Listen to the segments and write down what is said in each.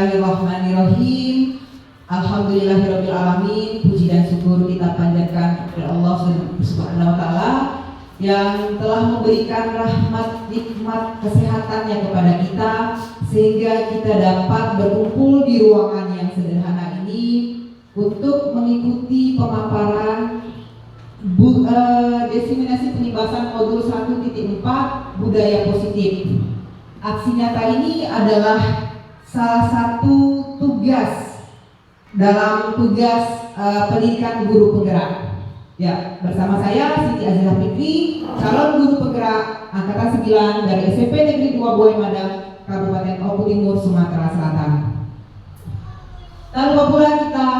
Bismillahirrahmanirrahim. Alhamdulillahirabbil alamin. Puji dan syukur kita panjatkan kepada Allah Subhanahu wa taala yang telah memberikan rahmat, nikmat, kesehatannya kepada kita sehingga kita dapat berkumpul di ruangan yang sederhana ini untuk mengikuti pemaparan diseminasi penyimbasan modul 1.4 budaya positif. Aksi nyata ini adalah salah satu tugas dalam tugas pendidikan guru penggerak. Ya, bersama saya Siti Azizah Fikri, calon guru penggerak angkatan 9 dari SMP Negeri 2 Buai Madang, Kabupaten Oku Timur, Sumatera Selatan. Tak lupa pula kita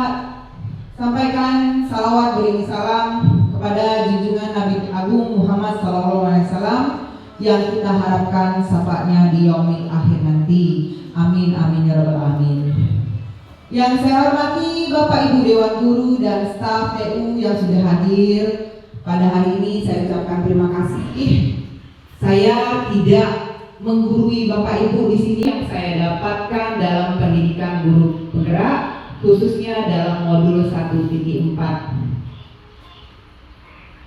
sampaikan salawat beriring salam kepada junjungan Nabi Agung Muhammad SAW yang kita harapkan syafaatnya di yaumil akhir nanti. Amin amin ya rabbal alamin. Yang saya hormati Bapak Ibu Dewan Guru dan staf TU yang sudah hadir pada hari ini, saya ucapkan terima kasih. Saya tidak menggurui Bapak Ibu di sini yang saya dapatkan dalam pendidikan guru penggerak, khususnya dalam modul 1.4.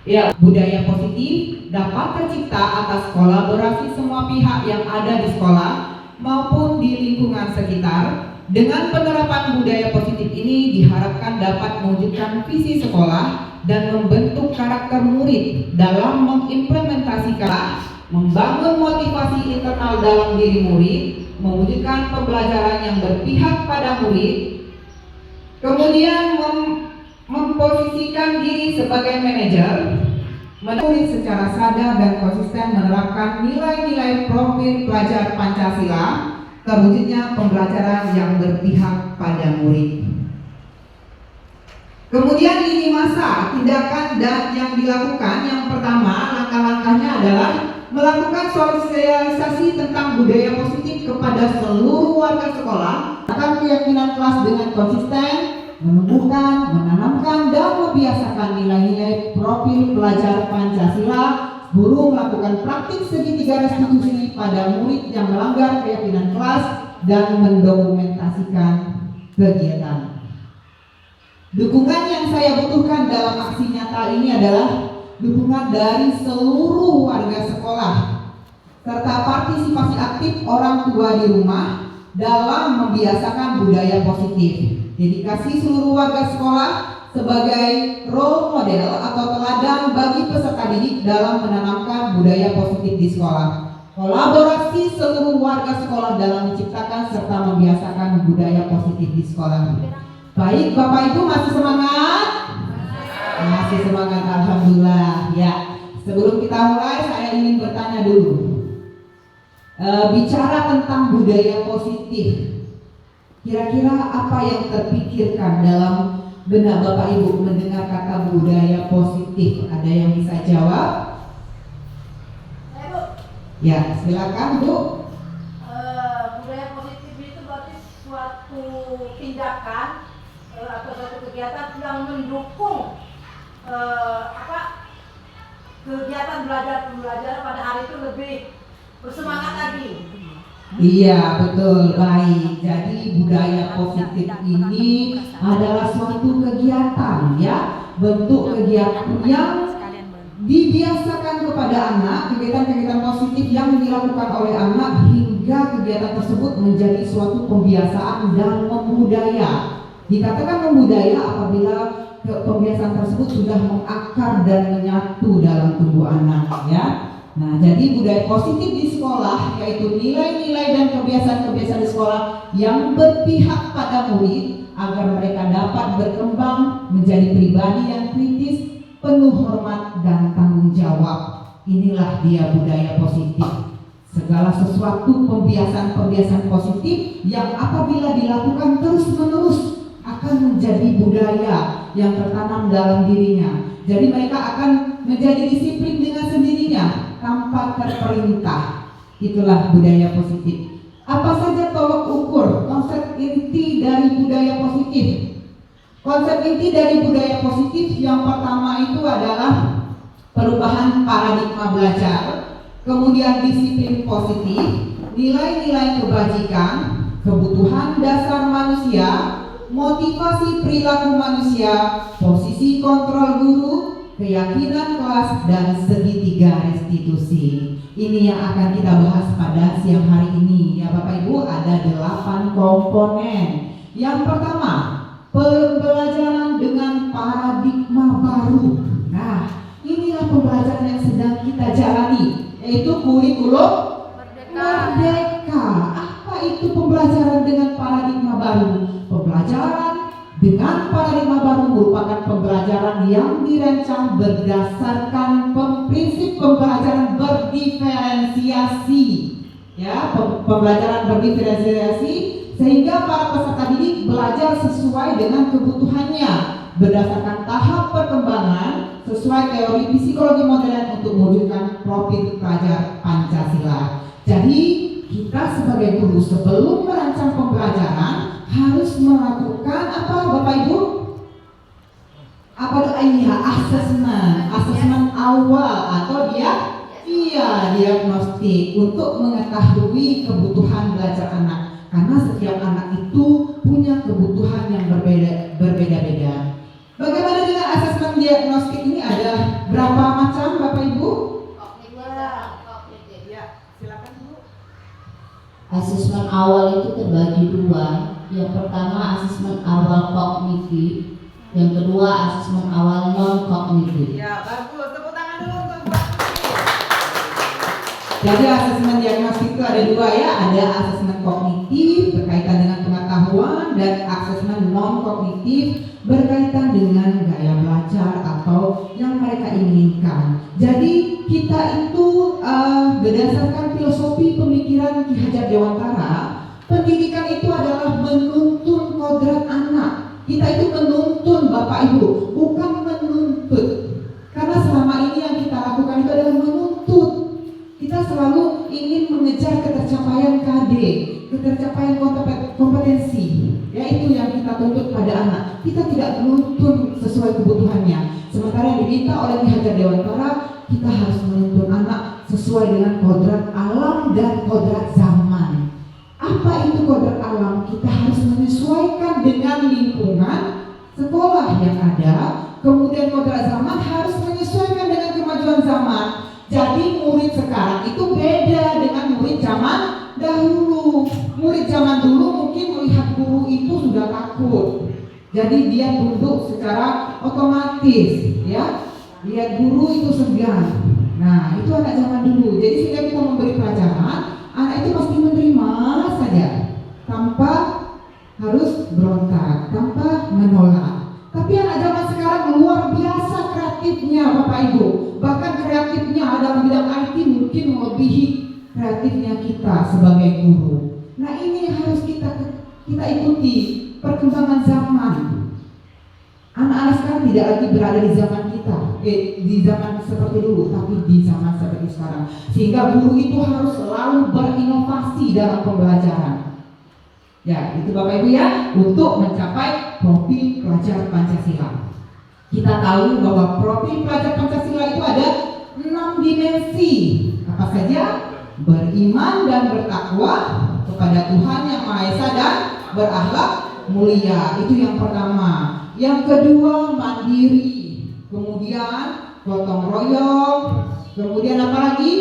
Ya, budaya positif dapat tercipta atas kolaborasi semua pihak yang ada di sekolah maupun di lingkungan sekitar. Dengan penerapan budaya positif ini diharapkan dapat mewujudkan visi sekolah dan membentuk karakter murid dalam mengimplementasikan, membangun motivasi internal dalam diri murid, mewujudkan pembelajaran yang berpihak pada murid, kemudian memposisikan diri sebagai manajer, menulis secara sadar dan konsisten menerapkan nilai-nilai profil pelajar Pancasila, terwujudnya pembelajaran yang berpihak pada murid. Kemudian lini masa, tindakan dan yang dilakukan, yang pertama langkah-langkahnya adalah melakukan sosialisasi tentang budaya positif kepada seluruh warga sekolah, akan keyakinan kelas dengan konsisten, menumbuhkan, menanamkan, dan membiasakan nilai-nilai profil pelajar Pancasila. Guru melakukan praktik segitiga restitusi pada murid yang melanggar keyakinan kelas dan mendokumentasikan kegiatan. Dukungan yang saya butuhkan dalam aksi nyata ini adalah dukungan dari seluruh warga sekolah serta partisipasi aktif orang tua di rumah dalam membiasakan budaya positif. Dedikasi seluruh warga sekolah sebagai role model atau teladan bagi peserta didik dalam menanamkan budaya positif di sekolah. Kolaborasi seluruh warga sekolah dalam menciptakan serta membiasakan budaya positif di sekolah. Baik, Bapak Ibu masih semangat? Masih semangat, alhamdulillah. Ya, sebelum kita mulai saya ingin bertanya dulu. Bicara tentang budaya positif, kira-kira apa yang terpikirkan dalam benak Bapak Ibu mendengar kata budaya positif? Ada yang bisa jawab? Ya, silakan Bu. Budaya positif itu berarti suatu tindakan atau suatu kegiatan yang mendukung kegiatan belajar pada hari itu lebih bersemangat lagi. Iya, betul, baik. Jadi budaya positif ini adalah suatu kegiatan, ya, bentuk kegiatan yang dibiasakan kepada anak, kegiatan-kegiatan positif yang dilakukan oleh anak hingga kegiatan tersebut menjadi suatu pembiasaan dan membudaya. Dikatakan membudaya apabila pembiasaan tersebut sudah mengakar dan menyatu dalam tubuh anak, ya. Nah, jadi budaya positif di sekolah yaitu nilai-nilai dan kebiasaan-kebiasaan di sekolah yang berpihak pada murid agar mereka dapat berkembang menjadi pribadi yang kritis, penuh hormat dan tanggung jawab. Inilah dia budaya positif. Segala sesuatu pembiasaan-pembiasaan positif yang apabila dilakukan terus-menerus akan menjadi budaya yang tertanam dalam dirinya. Jadi mereka akan menjadi disiplin dengan sendirinya tanpa terperintah. Itulah budaya positif. Apa saja tolok ukur konsep inti dari budaya positif? Konsep inti dari budaya positif yang pertama itu adalah perubahan paradigma belajar, kemudian disiplin positif, nilai-nilai kebajikan, kebutuhan dasar manusia, motivasi perilaku manusia, posisi kontrol guru, keyakinan kelas, dan segitiga restitusi. Ini yang akan kita bahas pada siang hari ini ya Bapak Ibu. Ada 8 komponen. Yang pertama, pembelajaran dengan paradigma baru. Nah, inilah pembelajaran yang sedang kita jalani, yaitu kurikulum Merdeka. Apa itu pembelajaran dengan paradigma baru? Pembelajaran dengan paradigma baru merupakan pembelajaran yang dirancang berdasarkan prinsip pembelajaran berdiferensiasi. Ya, pembelajaran berdiferensiasi sehingga para peserta didik belajar sesuai dengan kebutuhannya berdasarkan tahap perkembangan sesuai teori psikologi modern untuk mewujudkan profil pelajar Pancasila. Jadi kita sebagai guru sebelum merancang pembelajaran harus melakukan apa Bapak Ibu? Apa doanya? Asesmen awal atau diagnostik untuk mengetahui kebutuhan belajar anak. Karena setiap anak itu punya kebutuhan yang berbeda-beda. Bagaimana dengan asesmen diagnostik ini? Ada berapa macam Bapak Ibu? Ya, silakan Bu. Asesmen awal itu terbagi dua. Yang pertama asesmen awal kognitif, yang kedua asesmen awal non kognitif. Ya, bagus. Tepuk tangan dulu untuk Bu. Jadi asesmen diagnostik itu ada dua ya, ada asesmen kognitif berkaitan dengan pengetahuan dan asesmen non kognitif berkaitan dengan gaya belajar atau yang mereka inginkan. Jadi kita itu berdasarkan filosofi pemikiran Ki Hajar Dewantara, pendidikan itu adalah menuntun kodrat anak. Kita itu menuntun Bapak Ibu, bukan menuntut. Karena selama ini yang kita lakukan itu adalah menuntut. Kita selalu ingin mengejar ketercapaian KD, ketercapaian kompetensi. Ya, itu yang kita tuntut pada anak. Kita tidak menuntun sesuai kebutuhannya. Sementara yang diminta oleh Ki Hajar Dewantara, kita harus menuntun anak sesuai dengan kodrat alam dan kodrat zaman. Apa itu kodrat alam? Kita harus menyesuaikan dengan lingkungan sekolah yang ada. Kemudian kodrat zaman harus menyesuaikan dengan kemajuan zaman. Jadi murid sekarang itu beda dengan murid zaman dahulu. Murid zaman dulu mungkin melihat guru itu sudah takut. Jadi dia tunduk secara otomatis, ya. Lihat guru itu segan. Nah, itu anak zaman dulu. Jadi sehingga kita memberi pelajaran, anak itu pasti menerima saja, tanpa harus berontak, tanpa menolak. Tapi anak zaman sekarang luar biasa kreatifnya Bapak Ibu. Bahkan kreatifnya dalam bidang IT mungkin melebihi kreatifnya kita sebagai guru. Nah, ini harus kita ikuti perkembangan zaman. Anak-anak sekarang tidak lagi berada di zaman kita, di zaman seperti dulu, tapi di zaman seperti sekarang. Sehingga guru itu harus selalu berinovasi dalam pembelajaran. Ya, itu Bapak Ibu ya, untuk mencapai profil pelajar Pancasila. Kita tahu bahwa profil pelajar Pancasila itu ada 6 dimensi. Apa saja? Beriman dan bertakwa kepada Tuhan Yang Maha Esa dan berakhlak mulia. Itu yang pertama. Yang kedua, mandiri. Kemudian gotong royong. Kemudian apa lagi?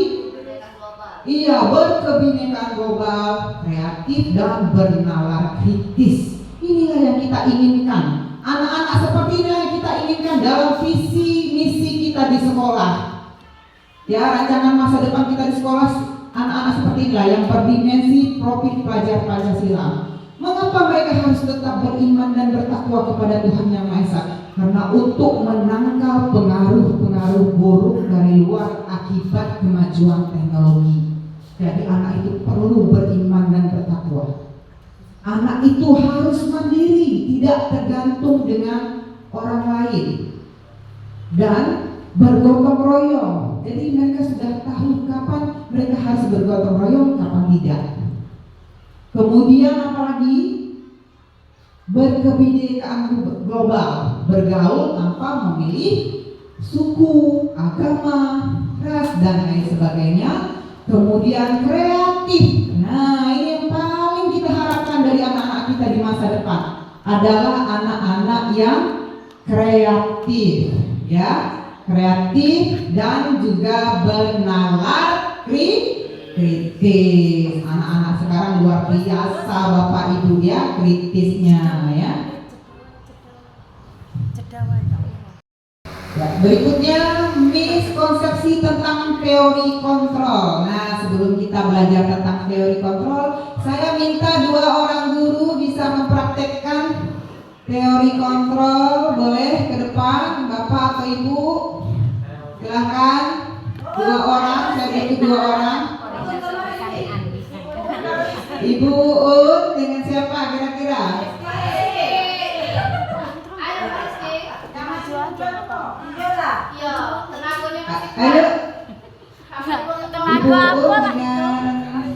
Iya, berkebinekaan global, kreatif dan bernalar kritis. Inilah yang kita inginkan. Anak-anak seperti ini yang kita inginkan dalam visi misi kita di sekolah. Ya, rancangan masa depan kita di sekolah, anak-anak seperti inilah yang berdimensi profil pelajar Pancasila. Mengapa mereka harus tetap beriman dan bertakwa kepada Tuhan Yang Maha Esa? Karena untuk menangkal pengaruh-pengaruh buruk dari luar akibat kemajuan teknologi. Jadi anak itu perlu beriman dan bertakwa. Anak itu harus mandiri, tidak tergantung dengan orang lain, dan bergotong royong. Jadi mereka sudah tahu kapan mereka harus bergotong royong, kapan tidak. Kemudian apalagi? Berkebinekaan global, bergaul tanpa memilih suku, agama, ras, dan lain sebagainya. Kemudian kreatif. Nah, ini yang paling kita harapkan masa depan adalah anak-anak yang kreatif, ya, kreatif dan juga bernalar kritis. Anak-anak sekarang luar biasa Bapak Ibu ya, kritisnya ya. Ya, berikutnya miskonsepsi tentang teori kontrol. Nah, sebelum kita belajar tentang teori kontrol, saya minta 2 orang guru bisa mempraktekkan teori kontrol. Boleh ke depan, Bapak atau Ibu? Silakan. 2 orang, saya butuh 2 orang. Ibu Uun dengan siapa kira-kira? Ayo. Ibu Uun dengan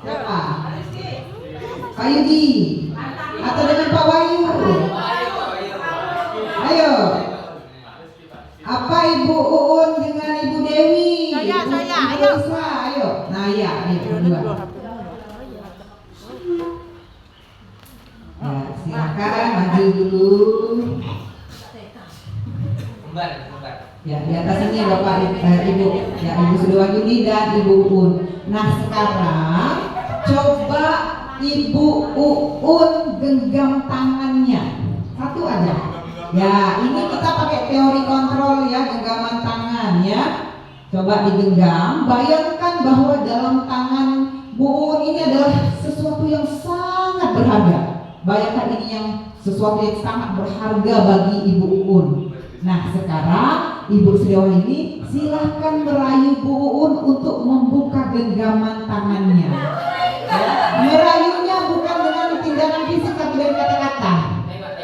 siapa? Pak Yudi atau dengan Pak Wahyu? Ayo. Apa Ibu Uun dengan Ibu Dewi? Saya, Ibu ayo. Isla, ayo. Nah, ya, ayo berdua. Ya, silakan maju dulu. Ya, di atas ini Bapak Ibu, ya Ibu Sudewahyuni dan Ibu Uun. Nah, sekarang coba Ibu Uun genggam tangannya. Satu aja. Ya, ini kita pakai teori kontrol ya, genggaman tangan ya. Coba digenggam, bayangkan bahwa dalam tangan Bu Uun ini adalah sesuatu yang sangat berharga. Bayangkan ini yang sesuatu yang sangat berharga bagi Ibu Uun. Nah, sekarang Ibu Sudewahyuni silahkan merayu Bu Uun untuk membuka genggaman tangannya. Ya, merayunya bukan dengan tindakan fisik tapi dengan kata-kata.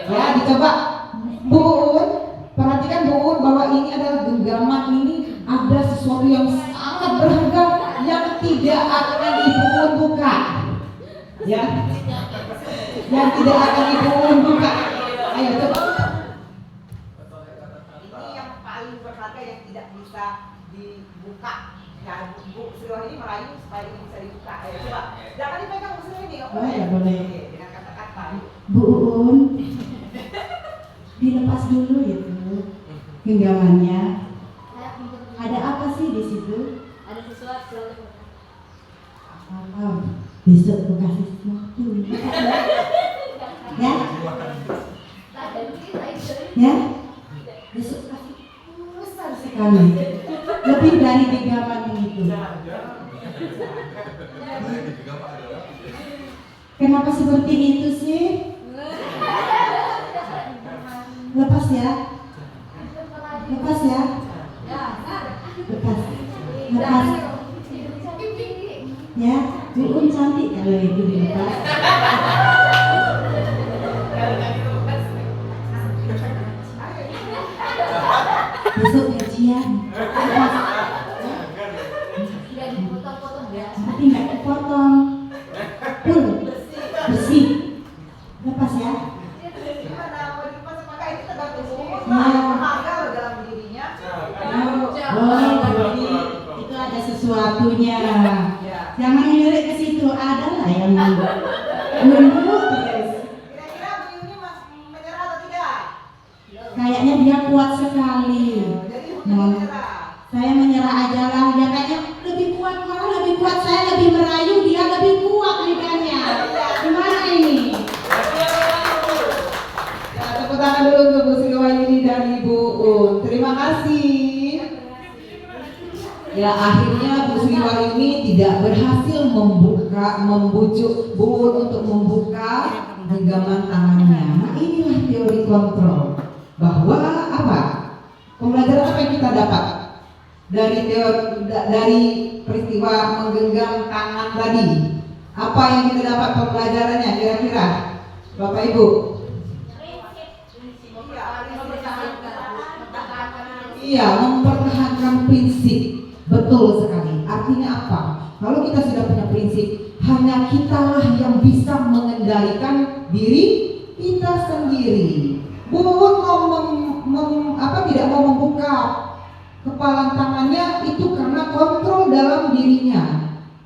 Ya, dicoba Bu Uun, perhatikan Bu Uun bahwa ini adalah genggaman, ini ada sesuatu yang sangat berharga yang tidak akan Ibu Uun buka. Ya, yang tidak akan Ibu Uun buka. Ayo coba. Yang tidak bisa dibuka. Nah, Bu Sudewahyuni merayu supaya ini bisa dibuka. Ayo coba. Jangan dipegang Bu Sudewahyuni. Boleh, boleh. Dengan kata-kata. Bu Uun, dilepas dulu itu genggamannya. Ada apa sih di situ? Ada sesuatu. Apa? Besok aku kasih sesuatu. Ya? Ya? Besok kasih besar sekali. Lebih dari genggaman itu. Kenapa seperti itu sih? Lepas ya. Lepas ya. Lepas. Lepas. Ya, Bu Uun cantik kalau itu dilepas. Besok gajian. Lepas. Tapi nggak dipotong. Full. Bersih. Lepas ya. Itu ada sesuatunya. Jangan ngelirik ke situ, ada lah yang nunduk terus. Kira-kira Bu Yuni menyerah atau tidak? Kayaknya dia kuat sekali. Jadi Bu Nah, Yuni menyerah. saya menyerah aja lah. Dia kayaknya lebih kuat, malah lebih kuat. Saya lebih merayu, dia lebih kuat lidahnya. Gimana ini? Ya, tepuk tangan dulu untuk Bu Sudewahyuni dan Ibu Uun. Terima kasih. Ya, akhirnya Bu Sudewahyuni tidak berhasil membujuk Bu Uun untuk membuka genggaman tangannya. Nah, inilah teori kontrol. Bahwa apa? Pembelajaran apa yang kita dapat dari peristiwa menggenggam tangan tadi? Apa yang kita dapat pembelajarannya kira-kira? Bapak Ibu? Iya, mempertahankan prinsip. Betul sekali. Artinya apa? Kalau kita sudah punya prinsip, hanya kitalah yang bisa mengendalikan diri kita sendiri. Bu Uun tidak mau membuka kepalan tangannya itu karena kontrol dalam dirinya.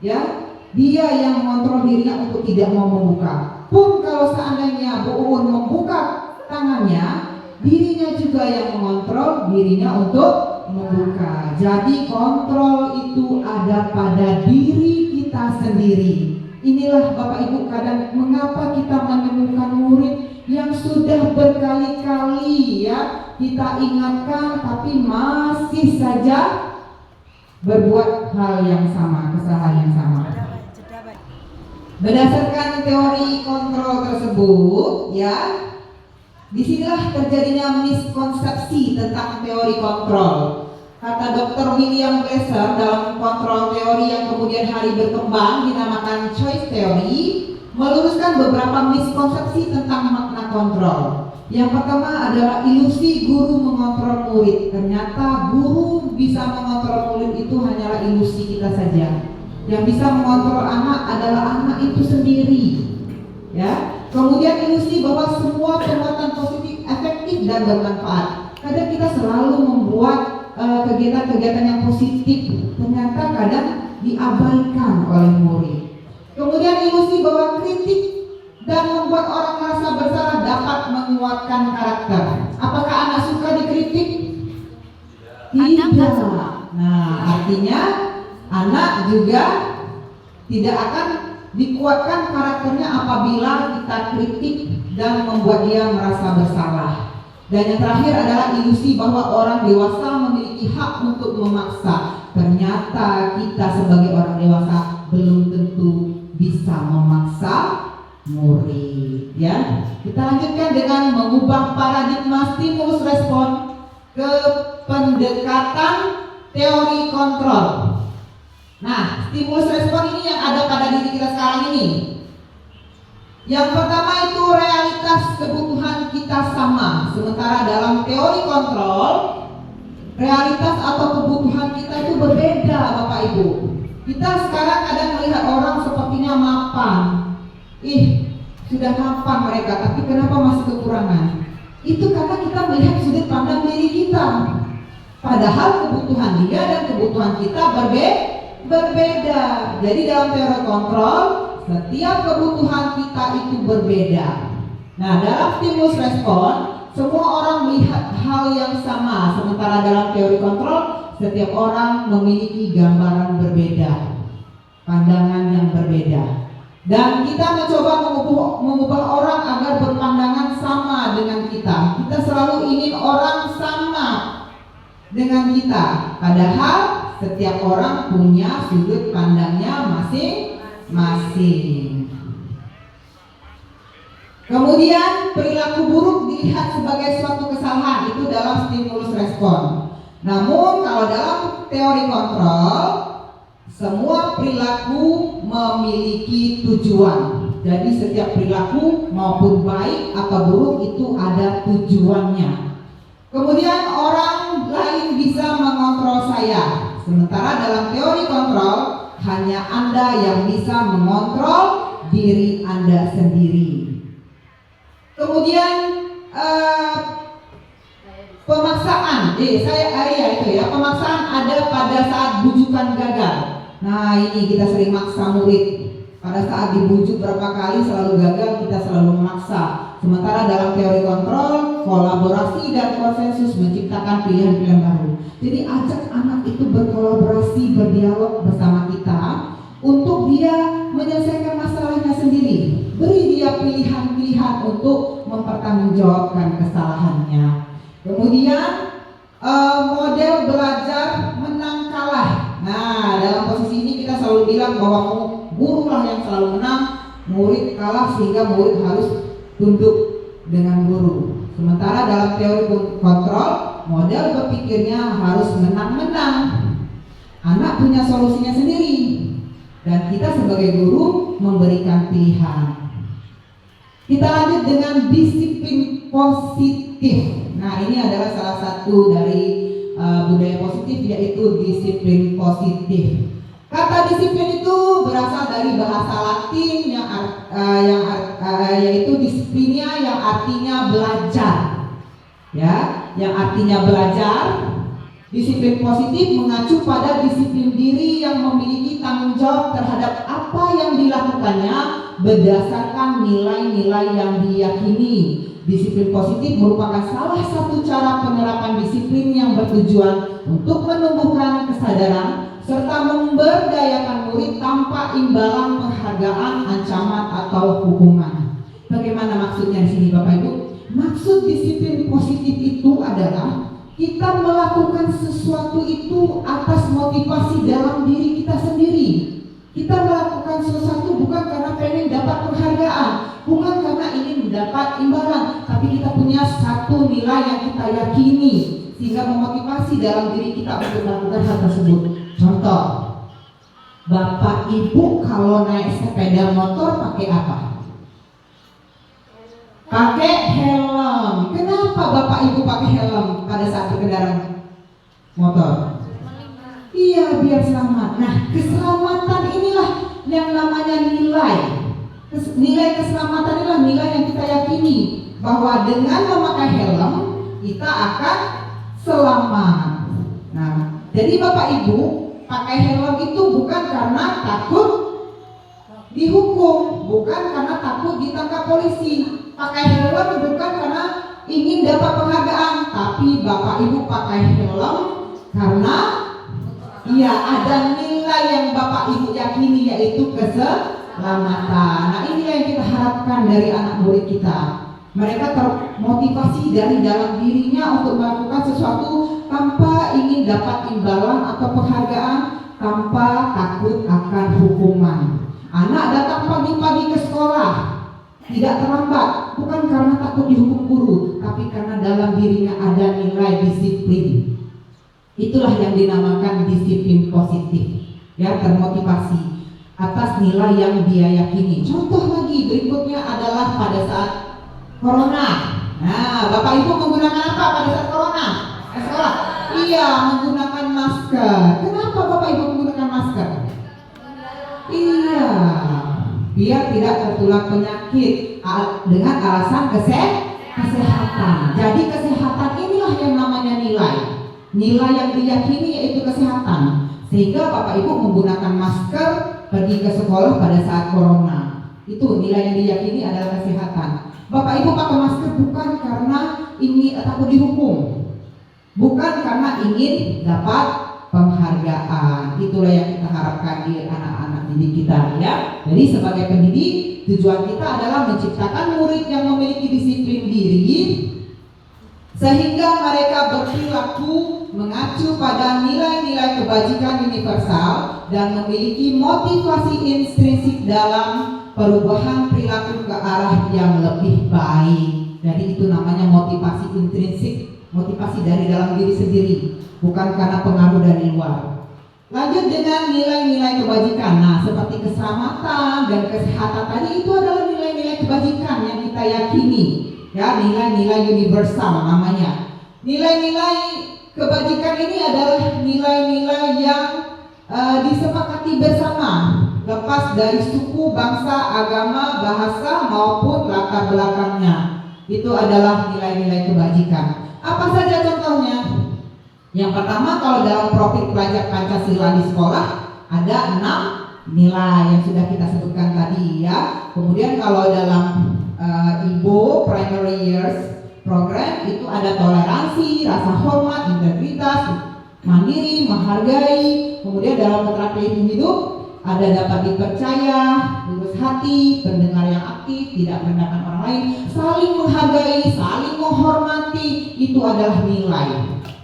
Ya, dia yang mengontrol dirinya untuk tidak mau membuka. pun kalau seandainya Bu Uun membuka tangannya, dirinya juga yang mengontrol dirinya untuk membuka. Jadi kontrol itu ada pada diri kita sendiri. Inilah Bapak Ibu kadang mengapa kita menemukan murid yang sudah berkali-kali ya kita ingatkan tapi masih saja berbuat hal yang sama, kesalahan yang sama. Berdasarkan teori kontrol tersebut, ya, disinilah terjadinya miskonsepsi tentang teori kontrol. Kata Dr. William Glasser dalam kontrol teori yang kemudian hari berkembang dinamakan choice theory, meluruskan beberapa miskonsepsi tentang makna kontrol. Yang pertama adalah ilusi guru mengontrol murid. Ternyata guru bisa mengontrol murid itu hanyalah ilusi kita saja. Yang bisa mengontrol anak adalah anak itu sendiri. Ya. Kemudian ilusi bahwa semua perbuatan positif efektif dan bermanfaat. Kadang kita selalu membuat kegiatan-kegiatan yang positif, ternyata kadang diabaikan oleh murid. Kemudian ilusi bahwa kritik dan membuat orang merasa bersalah dapat menguatkan karakter. Apakah anak suka dikritik? Tidak. Nah, artinya anak juga tidak akan dikuatkan karakternya apabila kita kritik dan membuat dia merasa bersalah. Dan yang terakhir adalah ilusi bahwa orang dewasa memiliki hak untuk memaksa. Ternyata kita sebagai orang dewasa belum tentu bisa memaksa murid. Ya, kita lanjutkan dengan mengubah paradigma stimulus respon ke pendekatan teori kontrol. Nah, stimulus respon ini yang ada pada diri kita sekarang ini. Yang pertama itu realitas kebutuhan kita sama. Sementara dalam teori kontrol, realitas atau kebutuhan kita itu berbeda, Bapak Ibu. Kita sekarang kadang melihat orang sepertinya mapan. Sudah mapan mereka, tapi kenapa masih kekurangan? Itu karena kita melihat sudut pandang diri kita. Padahal kebutuhan dia dan kebutuhan kita berbeda. Jadi dalam teori kontrol, setiap kebutuhan kita itu berbeda. Nah, dalam stimulus respon, semua orang melihat hal yang sama. Sementara dalam teori kontrol, setiap orang memiliki gambaran berbeda, pandangan yang berbeda. Dan kita mencoba mengubah orang agar berpandangan sama dengan kita. Kita selalu ingin orang sama dengan kita. Padahal setiap orang punya sudut pandangnya masing-masing. Kemudian perilaku buruk dilihat sebagai suatu kesalahan, itu dalam stimulus respon. Namun kalau dalam teori kontrol, semua perilaku memiliki tujuan. Jadi setiap perilaku maupun baik atau buruk itu ada tujuannya. Kemudian orang lain bisa mengontrol saya. Sementara dalam teori kontrol, hanya Anda yang bisa mengontrol diri Anda sendiri. Kemudian pemaksaan, pemaksaan ada pada saat bujukan gagal. Nah, ini kita sering maksa murid. Pada saat dibujuk berapa kali selalu gagal, kita selalu memaksa. Sementara dalam teori kontrol, kolaborasi dan konsensus menciptakan pilihan-pilihan baru. Jadi ajak anak itu berkolaborasi, berdialog bersama kita untuk dia menyelesaikan masalahnya sendiri. Beri dia pilihan-pilihan untuk mempertanggungjawabkan kesalahannya. Kemudian model belajar menang kalah. Nah, dalam posisi ini kita selalu bilang bahwa guru lah yang selalu menang, murid kalah sehingga murid harus tunduk dengan guru. Sementara dalam teori kontrol, model berpikirnya harus menang-menang. Anak punya solusinya sendiri dan kita sebagai guru memberikan pilihan. Kita lanjut dengan disiplin positif. Nah, ini adalah salah satu dari budaya positif, yaitu disiplin positif. Kata disiplin itu berasal dari bahasa Latin yaitu disiplinia, yang artinya belajar. Ya, yang artinya belajar. Disiplin positif mengacu pada disiplin diri yang memiliki tanggung jawab terhadap apa yang dilakukannya berdasarkan nilai-nilai yang diyakini. Disiplin positif merupakan salah satu cara penerapan disiplin yang bertujuan untuk menumbuhkan kesadaran serta memberdayakan murid tanpa imbalan penghargaan, ancaman, atau hukuman. Bagaimana maksudnya di sini Bapak Ibu? Maksud disiplin positif itu adalah kita melakukan sesuatu itu atas motivasi dalam diri kita sendiri. Kita melakukan sesuatu bukan karena pengen dapat penghargaan, bukan karena ingin mendapat imbalan, tapi kita punya satu nilai yang kita yakini sehingga memotivasi dalam diri kita untuk melakukan hal tersebut. Contoh, Bapak Ibu kalau naik sepeda motor pakai apa? Pakai helm. Kenapa Bapak Ibu pakai helm pada saat berkendara motor? Iya, biar selamat. Nah, keselamatan inilah yang namanya nilai. Nilai keselamatan inilah nilai yang kita yakini bahwa dengan memakai helm kita akan selamat. Nah, jadi Bapak Ibu pakai helm itu bukan karena takut dihukum, bukan karena takut ditangkap polisi. Pakai helm bukan karena ingin dapat penghargaan, tapi Bapak Ibu pakai helm karena ada nilai yang Bapak Ibu yakini, yaitu keselamatan. Nah, ini yang kita harapkan dari anak murid kita. Mereka termotivasi dari dalam dirinya untuk melakukan sesuatu tanpa ingin dapat imbalan atau penghargaan, tanpa takut akan hukuman. Anak datang pagi-pagi ke sekolah tidak terlambat, bukan karena takut dihukum guru, tapi karena dalam dirinya ada nilai disiplin. Itulah yang dinamakan disiplin positif, ya, termotivasi atas nilai yang dia yakini. Contoh lagi berikutnya adalah pada saat corona. Nah, Bapak Ibu menggunakan apa pada saat corona? Sekolah? Iya, menggunakan masker. Kenapa Bapak Ibu menggunakan masker? Iya, biar tidak tertular penyakit dengan alasan kesehatan. Jadi kesehatan inilah yang namanya nilai. Nilai yang diyakini yaitu kesehatan. Sehingga Bapak Ibu menggunakan masker pergi ke sekolah pada saat corona. Itu nilai yang diyakini adalah kesehatan. Bapak Ibu pakai masker bukan karena ingin takut dihukum, bukan karena ingin dapat penghargaan. Itulah yang kita harapkan di anak-anak didik kita, ya. Jadi sebagai pendidik, tujuan kita adalah menciptakan murid yang memiliki disiplin diri sehingga mereka berperilaku mengacu pada nilai-nilai kebajikan universal dan memiliki motivasi intrinsik dalam perubahan perilaku ke arah yang lebih baik. Jadi itu namanya motivasi intrinsik, motivasi dari dalam diri sendiri, bukan karena pengaruh dari luar. Lanjut dengan nilai-nilai kebajikan. Nah, seperti keselamatan dan kesehatan tadi, itu adalah nilai-nilai kebajikan yang kita yakini, ya, nilai-nilai universal namanya. Nilai-nilai kebajikan ini adalah nilai-nilai yang disepakati bersama, lepas dari suku, bangsa, agama, bahasa maupun latar belakangnya. Itu adalah nilai-nilai kebajikan. Apa saja contohnya? Yang pertama, kalau dalam profil pelajar Pancasila di sekolah ada 6 nilai yang sudah kita sebutkan tadi, ya. Kemudian kalau dalam IBO Primary Years Program itu ada toleransi, rasa hormat, integritas, mandiri, menghargai. Kemudian dalam keterampilan hidup ada dapat dipercaya, lurus hati, pendengar yang aktif, tidak merendahkan orang lain, saling menghargai, saling menghormati. Itu adalah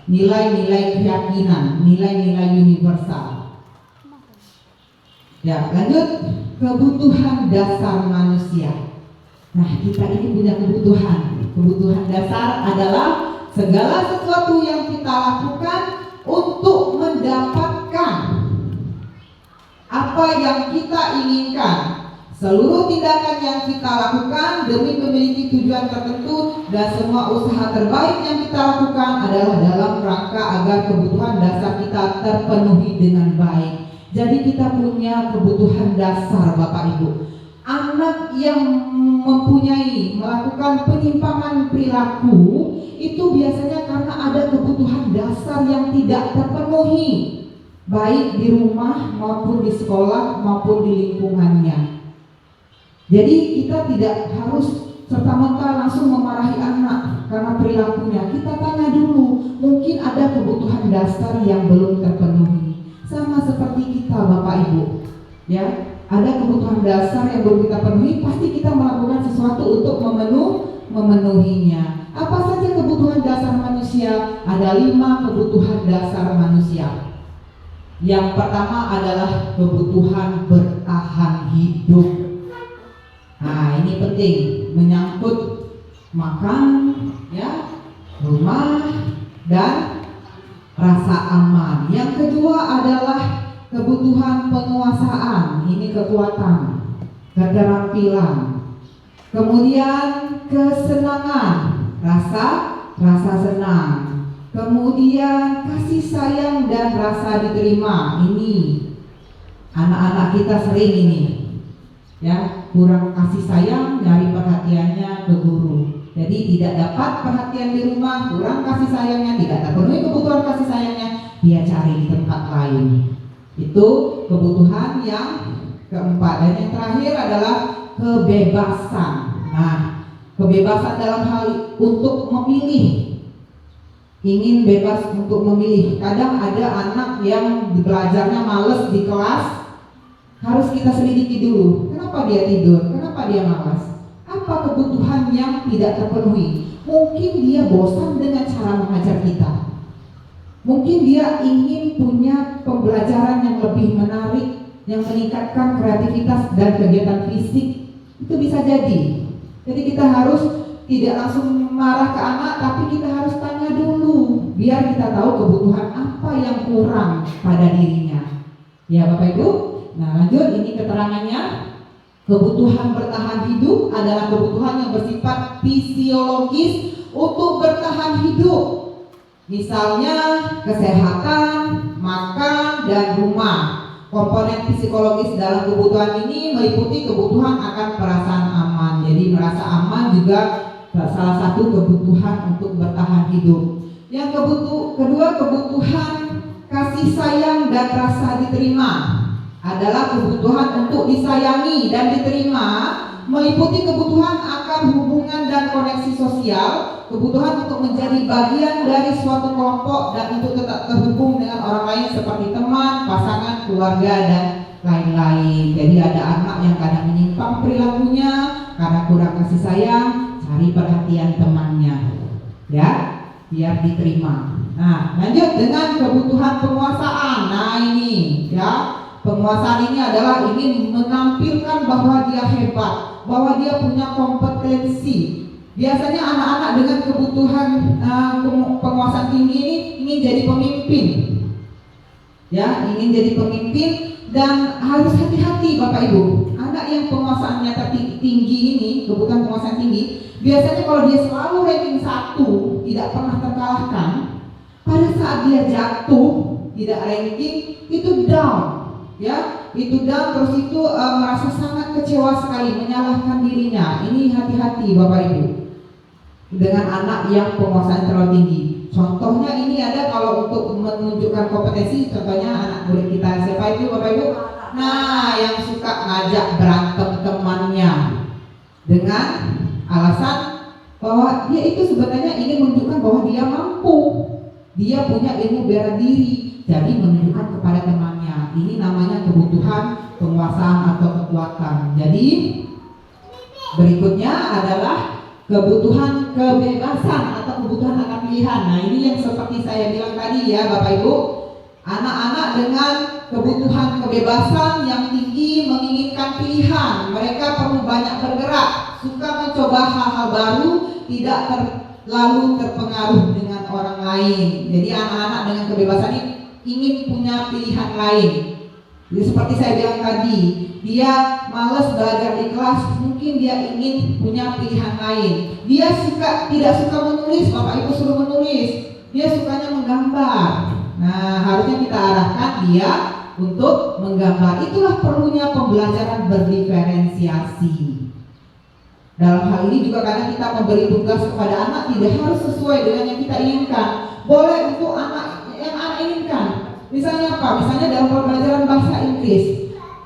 nilai-nilai keyakinan, nilai-nilai universal. Ya, lanjut, kebutuhan dasar manusia. Nah, kita ini punya kebutuhan. Kebutuhan dasar adalah segala sesuatu yang kita lakukan untuk mendapatkan apa yang kita inginkan. Seluruh tindakan yang kita lakukan demi memiliki tujuan tertentu dan semua usaha terbaik yang kita lakukan adalah dalam rangka agar kebutuhan dasar kita terpenuhi dengan baik. Jadi kita punya kebutuhan dasar, Bapak Ibu. anak yang melakukan penyimpangan perilaku itu biasanya karena ada kebutuhan dasar yang tidak terpenuhi, baik di rumah maupun di sekolah maupun di lingkungannya. Jadi kita tidak harus serta-merta langsung memarahi anak karena perilakunya. Kita tanya dulu, mungkin ada kebutuhan dasar yang belum terpenuhi. Sama seperti kita Bapak Ibu, ya, ada kebutuhan dasar yang belum kita penuhi, pasti kita melakukan sesuatu untuk memenuhinya. Apa saja kebutuhan dasar manusia? Ada 5 kebutuhan dasar manusia. Yang pertama adalah kebutuhan bertahan hidup. Nah, ini penting, menyangkut makan, ya, rumah, dan rasa aman. Yang kedua adalah kebutuhan penguasaan, ini kekuatan, keterampilan. Kemudian kesenangan, rasa senang. Kemudian kasih sayang dan rasa diterima. Ini anak-anak kita sering ini, ya, kurang kasih sayang, nyari perhatiannya ke guru. Jadi tidak dapat perhatian di rumah, kurang kasih sayangnya, tidak terpenuhi kebutuhan kasih sayangnya, dia cari di tempat lain. Itu kebutuhan yang keempat. Dan yang terakhir adalah kebebasan. Nah, kebebasan dalam hal untuk memilih, ingin bebas untuk memilih. Kadang ada anak yang belajarnya males di kelas, harus kita selidiki dulu, kenapa dia tidur, kenapa dia malas, apa kebutuhan yang tidak terpenuhi. Mungkin dia bosan dengan cara mengajar kita, mungkin dia ingin punya pembelajaran yang lebih menarik, yang meningkatkan kreativitas dan kegiatan fisik. Itu bisa jadi. Jadi kita harus tidak langsung marah ke anak, tapi kita harus tanya dulu, biar kita tahu kebutuhan apa yang kurang pada dirinya. Ya Bapak Ibu. Nah, lanjut, ini keterangannya. Kebutuhan bertahan hidup adalah kebutuhan yang bersifat fisiologis untuk bertahan hidup. Misalnya kesehatan, makan, dan rumah. Komponen psikologis dalam kebutuhan ini meliputi kebutuhan akan perasaan aman. Jadi merasa aman juga salah satu kebutuhan untuk bertahan hidup. Yang kedua, kebutuhan kasih sayang dan rasa diterima adalah kebutuhan untuk disayangi dan diterima, meliputi kebutuhan akan hubungan dan koneksi sosial, kebutuhan untuk menjadi bagian dari suatu kelompok dan untuk tetap terhubung dengan orang lain seperti teman, pasangan, keluarga, dan lain-lain. Jadi ada anak yang kadang menyimpang perilakunya karena kurang kasih sayang, cari perhatian temannya, ya, biar diterima. Nah, lanjut dengan kebutuhan penguasaan. Nah, ini, ya. Penguasaan ini adalah ingin menampilkan bahwa dia hebat, bahwa dia punya kompetensi. Biasanya anak-anak dengan kebutuhan penguasaan tinggi ini ingin jadi pemimpin, ya, ingin jadi pemimpin. Dan harus hati-hati Bapak Ibu, anak yang penguasaannya tinggi ini, kebutuhan penguasaan tinggi, biasanya kalau dia selalu ranking 1, tidak pernah terkalahkan, pada saat dia jatuh, tidak ranking, itu down. Ya, itu down, terus itu merasa sangat kecewa sekali, menyalahkan dirinya. Ini hati-hati Bapak Ibu dengan anak yang penguasaan terlalu tinggi. Contohnya ini ada kalau untuk menunjukkan kompetensi, contohnya anak murid kita, siapa itu Bapak Ibu? Nah, yang suka ngajak berantem temannya dengan alasan bahwa dia itu sebenarnya ingin menunjukkan bahwa dia mampu, dia punya ilmu bela diri, jadi menunjukkan kepada temannya. Ini namanya kebutuhan penguasaan atau kekuatan. Jadi berikutnya adalah kebutuhan kebebasan atau kebutuhan akan pilihan. Nah, ini yang seperti saya bilang tadi ya Bapak Ibu, anak-anak dengan kebutuhan kebebasan yang tinggi menginginkan pilihan. Mereka perlu banyak bergerak, suka mencoba hal-hal baru, tidak terlalu terpengaruh dengan orang lain. Jadi anak-anak dengan kebebasan ini ingin punya pilihan lain. Jadi seperti saya bilang tadi, dia malas belajar di kelas, mungkin dia ingin punya pilihan lain. Dia tidak suka menulis, Bapak Ibu suruh menulis, dia sukanya menggambar. Nah, harusnya kita arahkan dia untuk menggambar. Itulah perlunya pembelajaran berdiferensiasi. Dalam hal ini juga karena kita memberi tugas kepada anak tidak harus sesuai dengan yang kita inginkan. Boleh untuk anak yang anak inginkan. Misalnya apa? Misalnya dalam pembelajaran bahasa Inggris.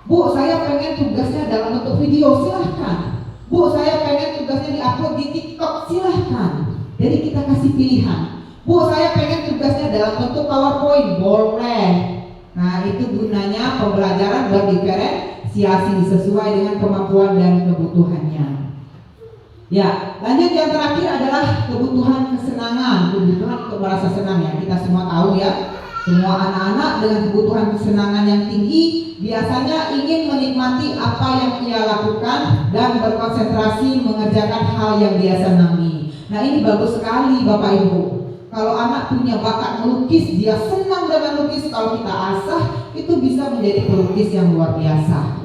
Bu, saya pengen tugasnya dalam bentuk video, silahkan. Bu, saya pengen tugasnya diupload di TikTok, silahkan. Jadi kita kasih pilihan. Bu, saya pengen tugasnya dalam bentuk PowerPoint, boleh. Nah, itu gunanya pembelajaran berdiferensiasi sesuai dengan kemampuan dan kebutuhannya. Ya, lanjut yang terakhir adalah kebutuhan kesenangan, kebutuhan untuk merasa senang ya. Kita semua tahu ya, semua anak-anak dengan kebutuhan kesenangan yang tinggi biasanya ingin menikmati apa yang ia lakukan dan berkonsentrasi mengerjakan hal yang dia senangi. Nah, ini bagus sekali Bapak Ibu. Kalau anak punya bakat melukis, dia senang dengan lukis. Kalau kita asah, itu bisa menjadi pelukis yang luar biasa.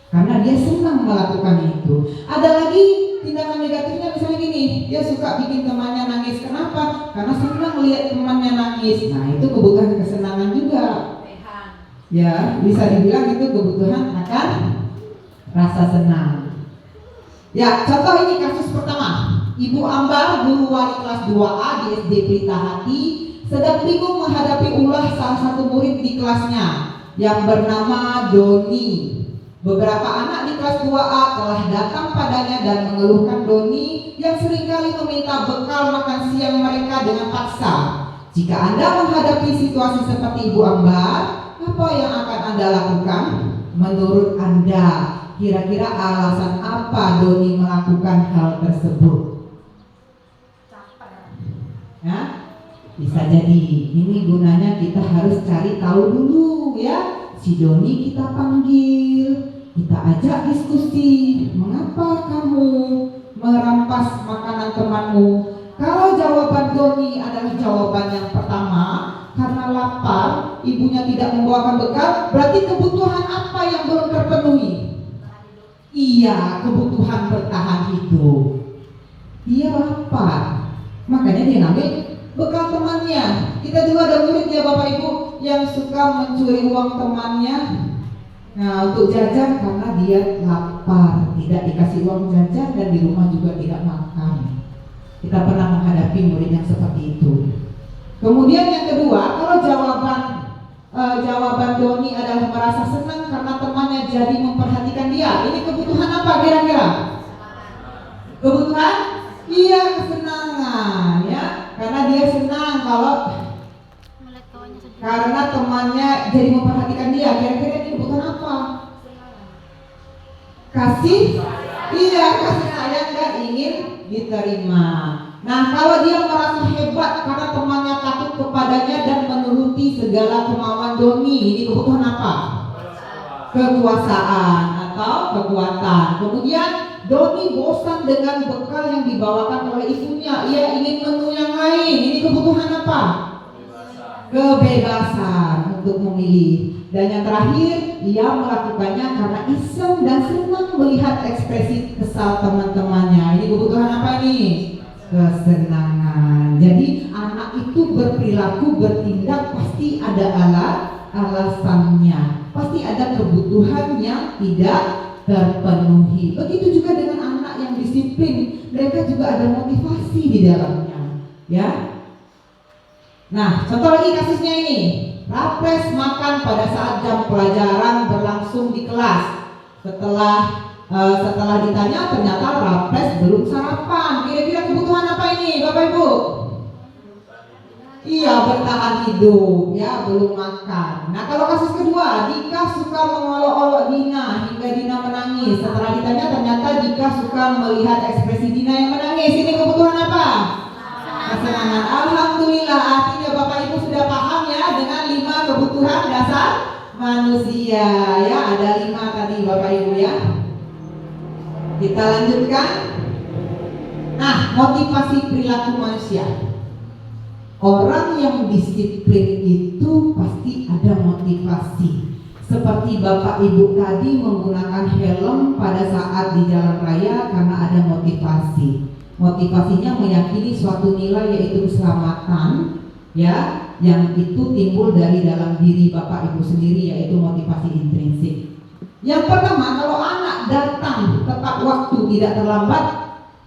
Karena dia senang melakukan itu. Ada lagi tindakan negatifnya, misalnya gini, dia suka bikin temannya nangis. Kenapa? Karena senang melihat temannya nangis. Nah, itu kebutuhan kesenangan juga. Ya, bisa dibilang itu kebutuhan akan rasa senang. Ya, contoh ini kasus pertama. Ibu Ambar, guru wali kelas 2A di SD Pelita Hati, sedang bingung menghadapi ulah salah satu murid di kelasnya yang bernama Doni. Beberapa anak di kelas 2A telah datang padanya dan mengeluhkan Doni yang seringkali meminta bekal makan siang mereka dengan paksa. Jika Anda menghadapi situasi seperti Ibu Ambar, apa yang akan Anda lakukan? Menurut Anda, kira-kira alasan apa Doni melakukan hal tersebut? Ya, bisa jadi ini gunanya kita harus cari tahu dulu ya. Si Doni kita panggil, kita ajak diskusi, mengapa kamu merampas makanan temanmu? Kalau jawaban Doni adalah jawaban yang pertama, karena lapar, ibunya tidak membawakan bekal, berarti kebutuhan apa yang belum terpenuhi? Iya, kebutuhan bertahan hidup. Dia lapar, makanya dia ngambil bekal temannya. Kita juga ada murid ya Bapak Ibu yang suka mencuri uang temannya. Nah, untuk jajan karena dia lapar, tidak dikasih uang jajan dan di rumah juga tidak makan. Kita pernah menghadapi murid yang seperti itu. Kemudian yang kedua, kalau jawaban Doni adalah merasa senang karena temannya jadi memperhatikan dia. Ini kebutuhan apa kira-kira? Kebutuhan? Iya, kesenangan ya. Karena dia senang kalau karena temannya jadi memperhatikan dia. Kira-kira ini kebutuhan apa? Kasih? Iya, kasih sayang dan ingin diterima. Nah, kalau dia merasa hebat karena temannya takut kepadanya dan menuruti segala kemauan Doni, ini kebutuhan apa? Kekuasaan atau kekuatan. Kemudian Doni bosan dengan bekal yang dibawakan oleh ibunya. Ia ingin menu yang lain. Ini kebutuhan apa? Kebebasan untuk memilih. Dan yang terakhir, ia melakukannya karena iseng dan senang melihat ekspresi kesal teman-temannya. Ini kebutuhan apa nih? Kesenangan. Jadi anak itu berperilaku, bertindak pasti ada alasannya. Pasti ada kebutuhan yang tidak terpenuhi. Begitu juga dengan anak yang disiplin, mereka juga ada motivasi di dalamnya, ya. Nah, contoh lagi kasusnya ini. Raples makan pada saat jam pelajaran berlangsung di kelas. Setelah ditanya ternyata Raples belum sarapan. Kira-kira kebutuhan apa ini, Bapak Ibu? Iya, bertahan hidup, ya, belum makan. Nah, kalau kasus kedua, Dika suka mengolok-olok Dina hingga Dina menangis. Setelah ditanya ternyata Dika suka melihat ekspresi Dina yang menangis. Ini kebutuhan apa? Kesenangan. Alhamdulillah, artinya Bapak Ibu sudah paham ya dengan 5 kebutuhan dasar manusia. Ya, ada 5 tadi Bapak Ibu ya. Kita lanjutkan. Nah, motivasi perilaku manusia. Orang yang disiplin itu pasti ada motivasi. Seperti Bapak Ibu tadi menggunakan helm pada saat di jalan raya karena ada motivasi. Motivasinya meyakini suatu nilai yaitu keselamatan, ya. yang itu timbul dari dalam diri Bapak Ibu sendiri, yaitu motivasi intrinsik. Yang pertama, kalau anak datang tepat waktu, tidak terlambat,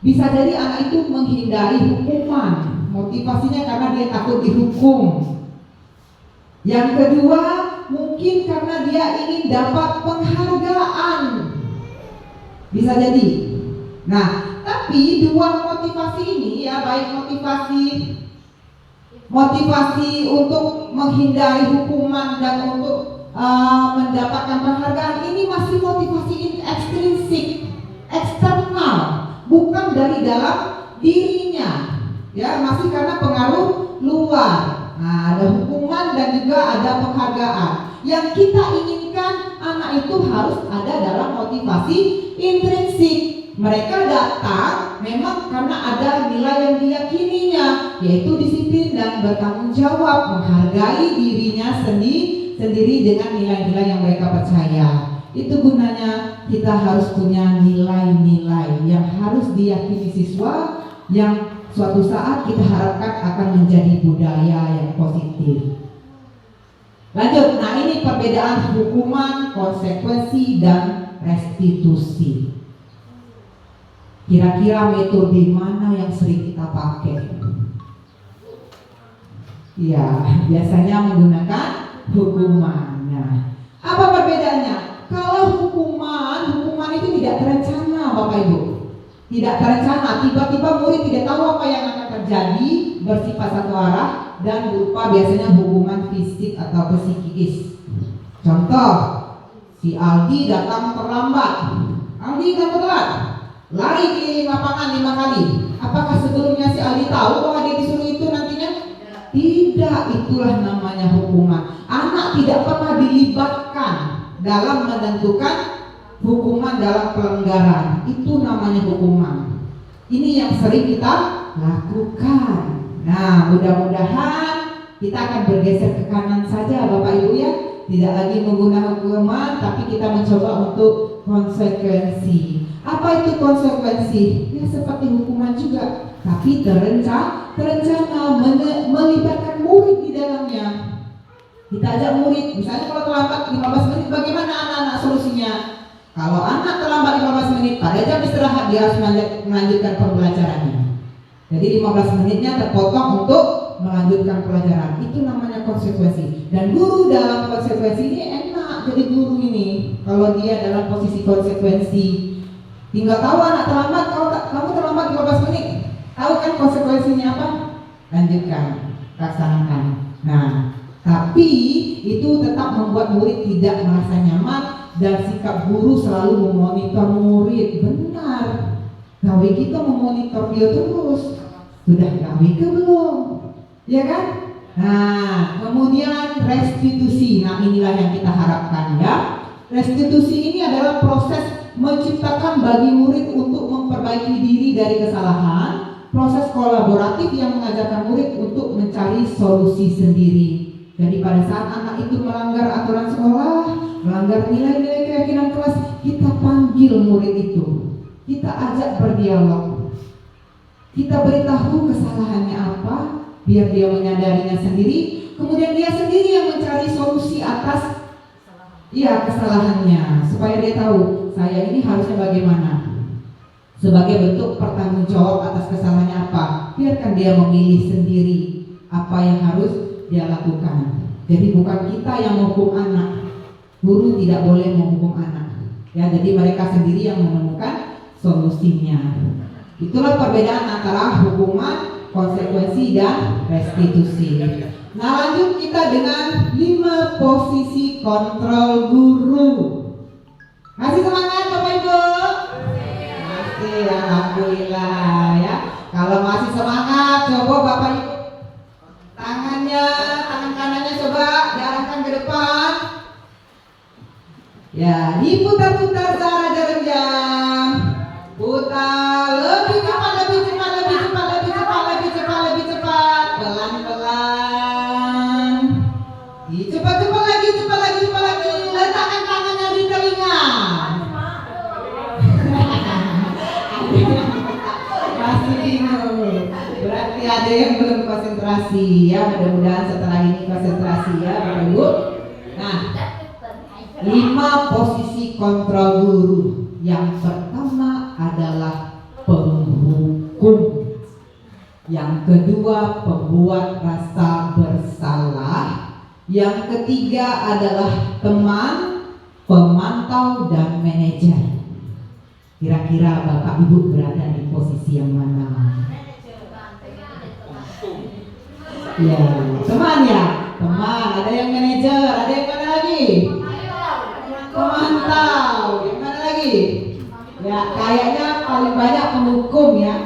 bisa jadi anak itu menghindari hukuman. Motivasinya karena dia takut dihukum. Yang kedua, mungkin karena dia ingin dapat penghargaan. Bisa jadi. Nah, tapi dua motivasi ini ya, baik motivasi untuk menghindari hukuman dan untuk mendapatkan penghargaan, ini masih motivasi ekstrinsik, eksternal, bukan dari dalam dirinya. Ya, masih karena pengaruh luar. Nah, ada hukuman dan juga ada penghargaan. Yang kita inginkan anak itu harus ada dalam motivasi intrinsik. Mereka datang memang karena ada nilai yang diyakininya, yaitu disiplin dan bertanggung jawab, menghargai dirinya sendiri dengan nilai-nilai yang mereka percaya. Itu gunanya kita harus punya nilai-nilai yang harus diyakini siswa, yang suatu saat kita harapkan akan menjadi budaya yang positif. Lanjut, nah ini perbedaan hukuman, konsekuensi, dan restitusi. Kira-kira metode mana yang sering kita pakai? Ya, biasanya menggunakan hukuman. Nah, apa perbedaannya? Kalau hukuman itu tidak terencana, Bapak Ibu. Tidak terencana, tiba-tiba murid tidak tahu apa yang akan terjadi, bersifat satu arah, dan berupa biasanya hukuman fisik atau psikis. Contoh, si Aldi datang terlambat. Aldi datang telat, lari keliling lapangan 5 kali. Apakah sebelumnya si Aldi tahu bahwa dia disuruh itu nantinya? Tidak, itulah namanya hukuman. Anak tidak pernah dilibatkan dalam menentukan hukuman dalam pelanggaran. Itu namanya hukuman. Ini yang sering kita lakukan. Nah, mudah-mudahan kita akan bergeser ke kanan saja Bapak Ibu ya. Tidak lagi menggunakan hukuman, tapi kita mencoba untuk konsekuensi. Apa itu konsekuensi? Ya seperti hukuman juga, tapi terencana, melibatkan murid di dalamnya. Kita ajak murid, misalnya kalau terlambat 15 menit, bagaimana anak-anak solusinya? Kalau anak terlambat 15 menit, pada jam istirahat dia harus melanjutkan pembelajarannya. Jadi 15 menitnya terpotong untuk melanjutkan pelajaran. Itu namanya konsekuensi. Dan guru dalam konsekuensi ini enak jadi guru ini. Kalau dia dalam posisi konsekuensi, tinggal tahu anak terlambat, kamu terlambat 15 menit. Tahu kan konsekuensinya apa? Lanjutkan, laksanakan. Nah, tapi itu tetap membuat murid tidak merasa nyaman dan sikap guru selalu memonitor murid. Benar. Gawe kita memonitor dia terus. Sudah gawe ke belum? Ya kan? Nah, kemudian restitusi. Nah, inilah yang kita harapkan ya. Restitusi ini adalah proses menciptakan bagi murid untuk memperbaiki diri dari kesalahan, proses kolaboratif yang mengajarkan murid untuk mencari solusi sendiri. Jadi pada saat anak itu melanggar aturan sekolah, melanggar nilai-nilai keyakinan kelas, kita panggil murid itu, kita ajak berdialog, kita beritahu kesalahannya apa, biar dia menyadarinya sendiri, kemudian dia sendiri yang mencari solusi atas kesalahannya, supaya dia tahu saya ini harusnya bagaimana. Sebagai bentuk pertanggung jawab atas kesalahannya apa, biarkan dia memilih sendiri apa yang harus dia lakukan. Jadi bukan kita yang menghukum anak, guru tidak boleh menghukum anak. Ya, jadi mereka sendiri yang menemukan solusinya. Itulah perbedaan antara hukuman, konsekuensi, dan restitusi. Nah, lanjut kita dengan 5 posisi kontrol guru. Masih semangat Bapak Ibu? Masih, alhamdulillah ya. Kalau masih semangat, coba Bapak Ibu tangan kanannya coba diarahkan ke depan. Ya, diputar-putar secara jarum-jam. Putar lebih cepat, lebih cepat, lebih cepat, lebih cepat, lebih cepat, lebih cepat. Pelan-pelan. Cepat-cepat lagi, cepat lagi, cepat lagi. Letakkan tangannya di telinga. Masih bingung. Berarti ada yang belum konsentrasi ya. Mudah-mudahan setelah ini konsentrasi ya Bapak Ibu. Nah, 5 posisi kontrol guru. Yang pertama adalah penghukum. Yang kedua pembuat rasa bersalah. Yang ketiga adalah teman, pemantau dan manajer. Kira-kira Bapak Ibu berada di posisi yang mana? Ya, teman ya, teman. Ada yang manajer, ada yang mana lagi? Pemantau, yang mana lagi? Ya, kayaknya paling banyak penghukum ya.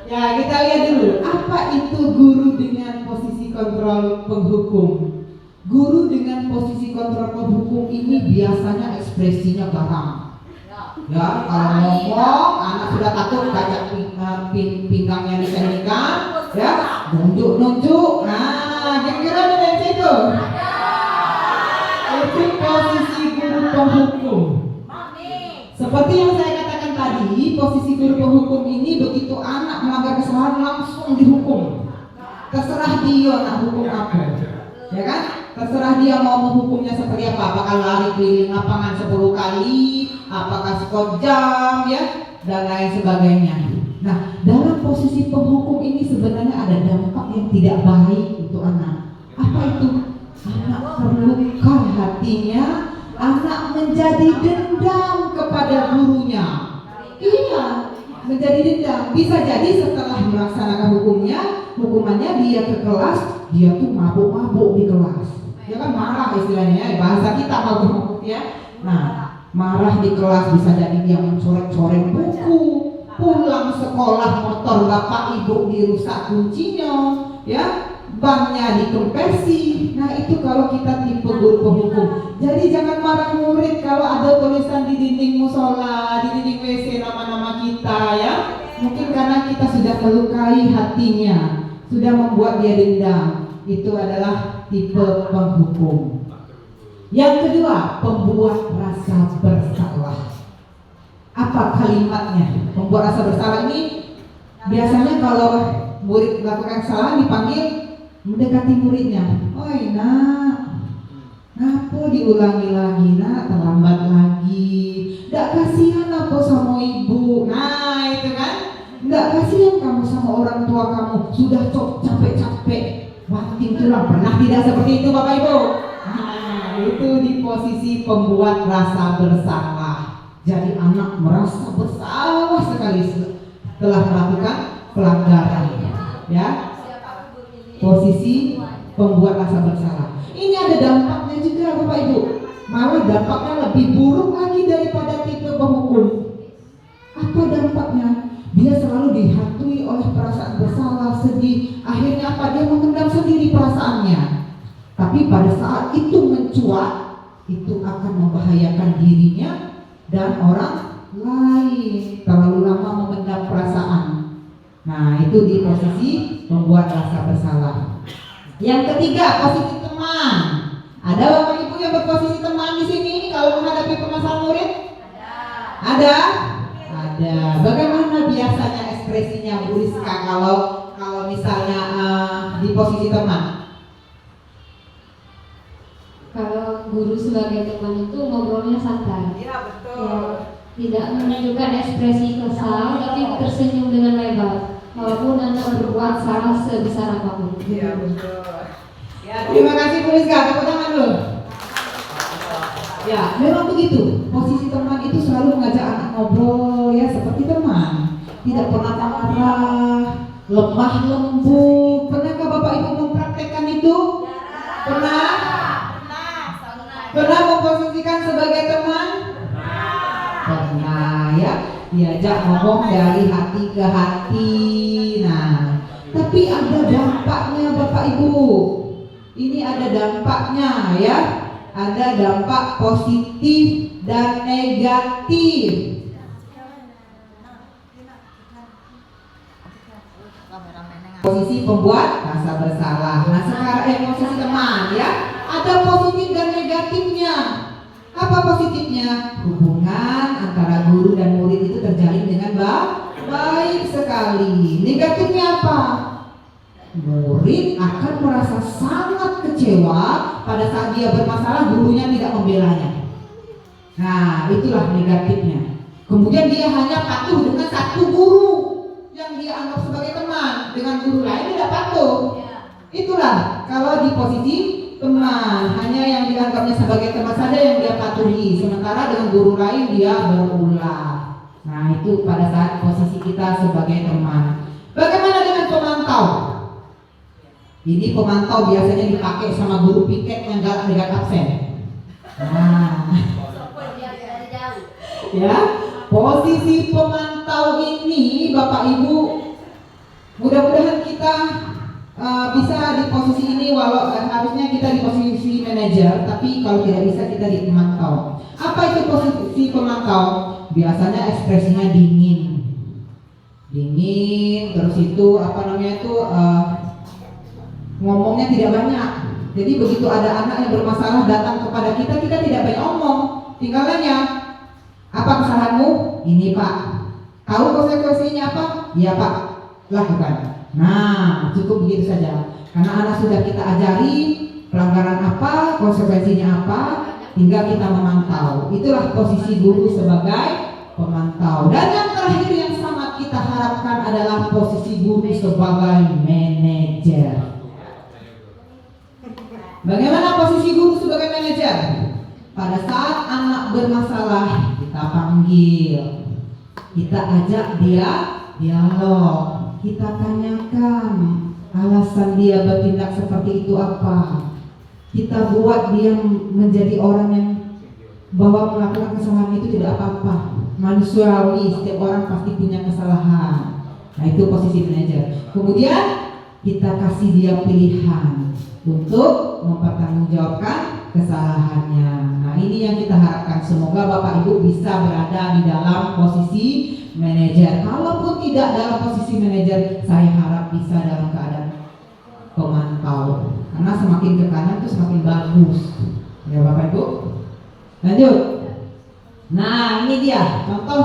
Ya, kita lihat dulu. Apa itu guru dengan posisi kontrol penghukum? Guru dengan posisi kontrol penghukum ini biasanya ekspresinya garang. Ya, kalau ngomong, anak sudah takut kayak pinggangnya dikeringkan, ya, nunjuk. Nah, kira-kira ada yang itu? Itu posisi guru penghukum. Seperti yang saya katakan tadi, posisi guru penghukum ini begitu anak melanggar kesalahan langsung dihukum. Terserah dia nak hukum apa, ya kan? Terserah dia mau menghukumnya seperti apa. Apakah lari keliling lapangan 10 kali, apakah skot jam, ya, dan lain sebagainya. Nah, dalam posisi penghukum ini sebenarnya ada dampak yang tidak baik untuk anak. Apa itu? Anak terluka hatinya, anak menjadi dendam kepada gurunya. Iya, menjadi dendam. Bisa jadi setelah melaksanakan hukumannya dia ke kelas, dia tuh mabuk-mabuk di kelas. Dia kan marah istilahnya, bahasa kita mabuk-mabuk ya. Nah, marah di kelas bisa jadi dia mencorek-corek buku, pulang sekolah motor bapak ibu dirusak kuncinya, ya. Bannya dikempesi. Nah, itu kalau kita tipe guru penghukum. Jadi jangan marah murid kalau ada tulisan di dinding musola, di dinding WC nama-nama kita ya. Mungkin karena kita sudah melukai hatinya, sudah membuat dia dendam. Itu adalah tipe penghukum. Yang kedua, pembuat rasa bersalah. Apa kalimatnya? Pembuat rasa bersalah ini biasanya kalau murid melakukan kesalahan dipanggil, mendekati muridnya. Oi nak, ngapa diulangi lagi nak, terlambat lagi. Nggak kasihan apa sama ibu. Nah itu kan, nggak kasihan kamu sama orang tua kamu. Sudah capek-capek banting tulang. Pernah tidak seperti itu Bapak Ibu? Nah itu di posisi pembuat rasa bersalah. Jadi anak merasa bersalah sekali setelah melakukan pelanggaran, ya. Posisi pembuat rasa bersalah. Ini ada dampaknya juga Bapak Ibu. Malah dampaknya lebih buruk lagi daripada tipe penghukum. Apa dampaknya? Dia selalu dihantui oleh perasaan bersalah, sedih. Akhirnya apa? Dia memendam sendiri perasaannya. Tapi pada saat itu mencuat, itu akan membahayakan dirinya dan orang lain. Terlalu lama memendam perasaan. Nah, itu di posisi membuat rasa bersalah. Yang ketiga, posisi teman. Ada Bapak Ibu yang berposisi teman di sini kalau menghadapi permasalahan murid? Ada? Ada. Bagaimana biasanya ekspresinya Bu Rizka kalau misalnya di posisi teman? Kalau guru sebagai teman itu ngobrolnya santai. Iya betul. Ya, tidak menunjukkan ekspresi kesal, tapi tersenyum dengan lebar. Walaupun anak berbuat salah sebesar apapun. Iya betul. Ya, terima kasih Bu Rizka, tepuk tangan dulu. Ya, memang begitu. Posisi teman itu selalu mengajak anak ngobrol ya seperti teman. Tidak pernah marah, lemah lembut. Pernahkah Bapak Ibu mempraktekkan itu? Pernah? Pernah memposisikan sebagai teman? Pernah ya. Diajak ngomong dari hati ke hati. Nah, tapi ada dampaknya Bapak Ibu. Ini ada dampaknya ya. Ada dampak positif dan negatif. Posisi pembuat rasa bersalah. Nah sekarang posisi teman ya. Ada positif dan negatifnya. Apa positifnya? Hubungan antara guru dan murid itu terjalin dengan baik sekali. sekali. Negatifnya apa? Murid akan merasa sangat kecewa pada saat dia bermasalah gurunya tidak membelanya. Nah, itulah negatifnya. Kemudian dia hanya patuh dengan satu guru yang dia anggap sebagai teman, dengan guru lain tidak patuh. Itulah kalau di posisi teman, hanya yang dianggapnya sebagai teman saja yang dia patuhi, sementara dengan guru lain dia berulah. Nah, itu pada saat posisi kita sebagai teman. Bagaimana dengan pemantau? Ini pemantau biasanya dipakai sama guru piket yang gak absen. Nah, ya, posisi pemantau ini Bapak Ibu, mudah-mudahan kita bisa di posisi ini, walau harusnya kita di posisi manajer, tapi kalau tidak bisa kita di pemantau. Apa itu posisi pemantau? Biasanya ekspresinya dingin, terus itu apa namanya itu ngomongnya tidak banyak. Jadi begitu ada anak yang bermasalah datang kepada kita, kita tidak banyak omong, tinggal nanya, apa kesalahanmu? Ini Pak. Tahu konsekuensinya apa? Iya Pak, lakukan. Nah, cukup begitu saja. Karena anak sudah kita ajari pelanggaran apa, konsekuensinya apa, tinggal kita memantau. Itulah posisi guru sebagai pemantau. Dan yang terakhir yang sangat kita harapkan adalah posisi guru sebagai manajer. Bagaimana posisi guru sebagai manajer? Pada saat anak bermasalah, kita panggil, kita ajak dia dialog, kita tanyakan alasan dia bertindak seperti itu apa. Kita buat dia menjadi orang yang bahwa melakukan kesalahan itu tidak apa-apa, manusiawi, setiap orang pasti punya kesalahan. Nah, itu posisi manajer. Kemudian kita kasih dia pilihan untuk mempertanggungjawabkan kesalahannya. Nah, ini yang kita harapkan. Semoga Bapak Ibu bisa berada di dalam posisi manajer. Kalaupun tidak dalam posisi manajer, saya harap bisa dalam keadaan pemantau. Karena semakin ke kanan itu semakin bagus. Ya Bapak Ibu. Lanjut. Nah, ini dia contoh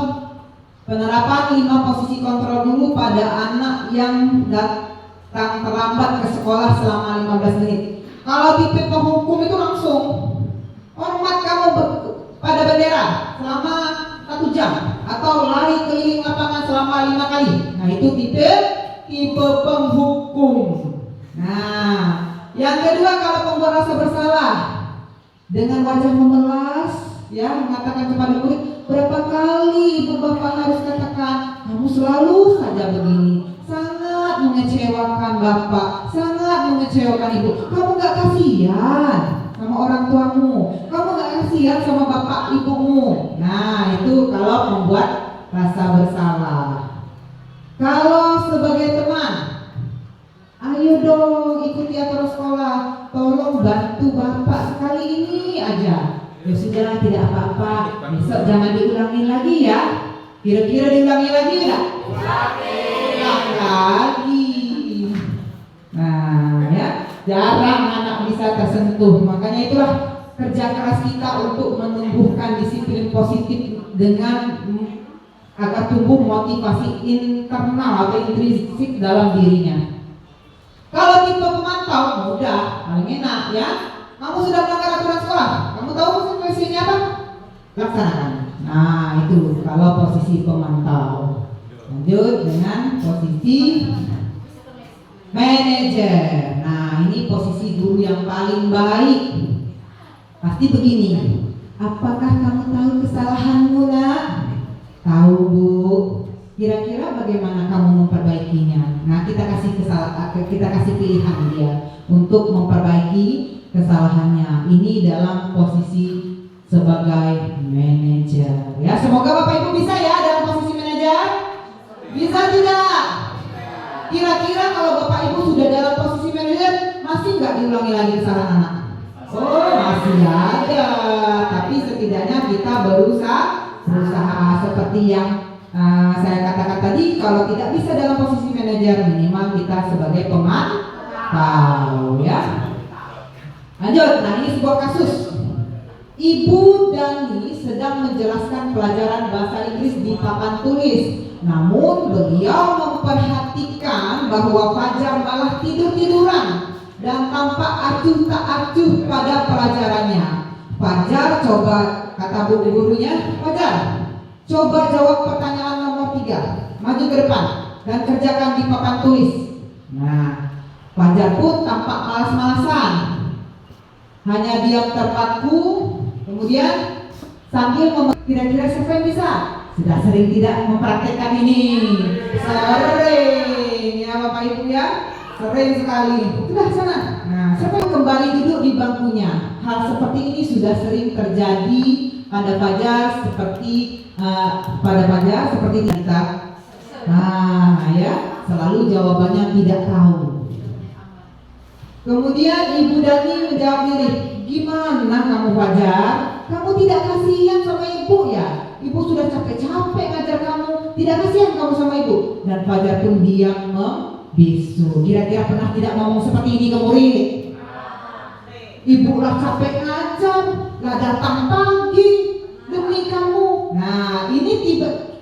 penerapan 5 posisi kontrol dulu pada anak yang datang terlambat ke sekolah selama 15 menit. Kalau tipe penghukum itu langsung hormat kamu pada bendera selama 1 jam atau lari keliling lapangan selama 5 kali. Nah, itu tipe penghukum. Nah, yang kedua, kalau pembuat rasa bersalah dengan wajah memelas, ya, mengatakan kepada murid, berapa kali ibu bapak harus katakan, kamu selalu saja begini, sangat mengecewakan bapak, sangat mengecewakan ibu. Kamu gak kasihan sama orang tuamu, kamu gak kasihan sama bapak ibumu. Nah, itu kalau membuat rasa bersalah. Kalau sebagai teman, ayo dong ikuti aturan sekolah, tolong bantu bapak sekali ini aja. Ya sudah, tidak apa-apa, besok jangan diulangi lagi ya. Kira-kira diulangi lagi enggak? Ulang lagi. Nah, ya, jarang anak bisa tersentuh. Makanya itulah kerja keras kita untuk menumbuhkan disiplin positif dengan agar tumbuh motivasi internal atau intrinsik dalam dirinya. Kalau tipe pemantau, mudah, paling enak ya. Kamu sudah melanggar aturan sekolah, kamu tahu konsekuensinya apa? Laksanakan. Nah, itu kalau posisi pemantau. Lanjut dengan posisi manajer. Nah, ini posisi guru yang paling baik. Pasti begini. Apakah kamu tahu kesalahanmu, Nak? Tahu, Bu. Kira-kira bagaimana kamu memperbaikinya? Nah, kita kasih pilihan dia untuk memperbaiki kesalahannya. Ini dalam posisi sebagai manajer. Ya, semoga Bapak Ibu bisa ya dalam posisi manajer. Bisa tidak? Kira-kira kalau Bapak Ibu sudah dalam posisi manajer, masih nggak diulangi lagi kesalahan anak? Oh, masih ada. Tapi setidaknya kita berusaha seperti yang saya katakan tadi. Kalau tidak bisa dalam posisi manajer, minimal kita sebagai pemantau, ya. Lanjut. Nah, ini sebuah kasus. Ibu Dani sedang menjelaskan pelajaran bahasa Inggris di papan tulis. Namun beliau memperhatikan bahwa Fajar malah tidur-tiduran dan tampak acuh tak acuh pada pelajarannya. Fajar coba, kata bu gurunya, Fajar, coba jawab pertanyaan nomor 3. Maju ke depan dan kerjakan di papan tulis. Nah, Fajar pun tampak malas-malasan, hanya diam terpaku. Kemudian sambil kira-kira siapa yang bisa? Sudah sering tidak mempraktekkan ini? Sering ya Bapak Ibu ya, sering sekali. Sudah sana. Nah, siapa yang kembali duduk di bangkunya? Hal seperti ini sudah sering terjadi pada Fajar seperti kita. Nah ya, selalu jawabannya tidak tahu. Kemudian Ibu Dani menjawab diri, gimana kamu Fajar? Kamu tidak kasihan sama ibu ya? Ibu sudah capek-capek ngajar kamu, tidak kasihan kamu sama ibu? Dan Fajar pun diam membisu. Kira-kira pernah tidak ngomong seperti ini ke murid? Ibu lah capek ngajar, lah datang pagi demi kamu. Nah ini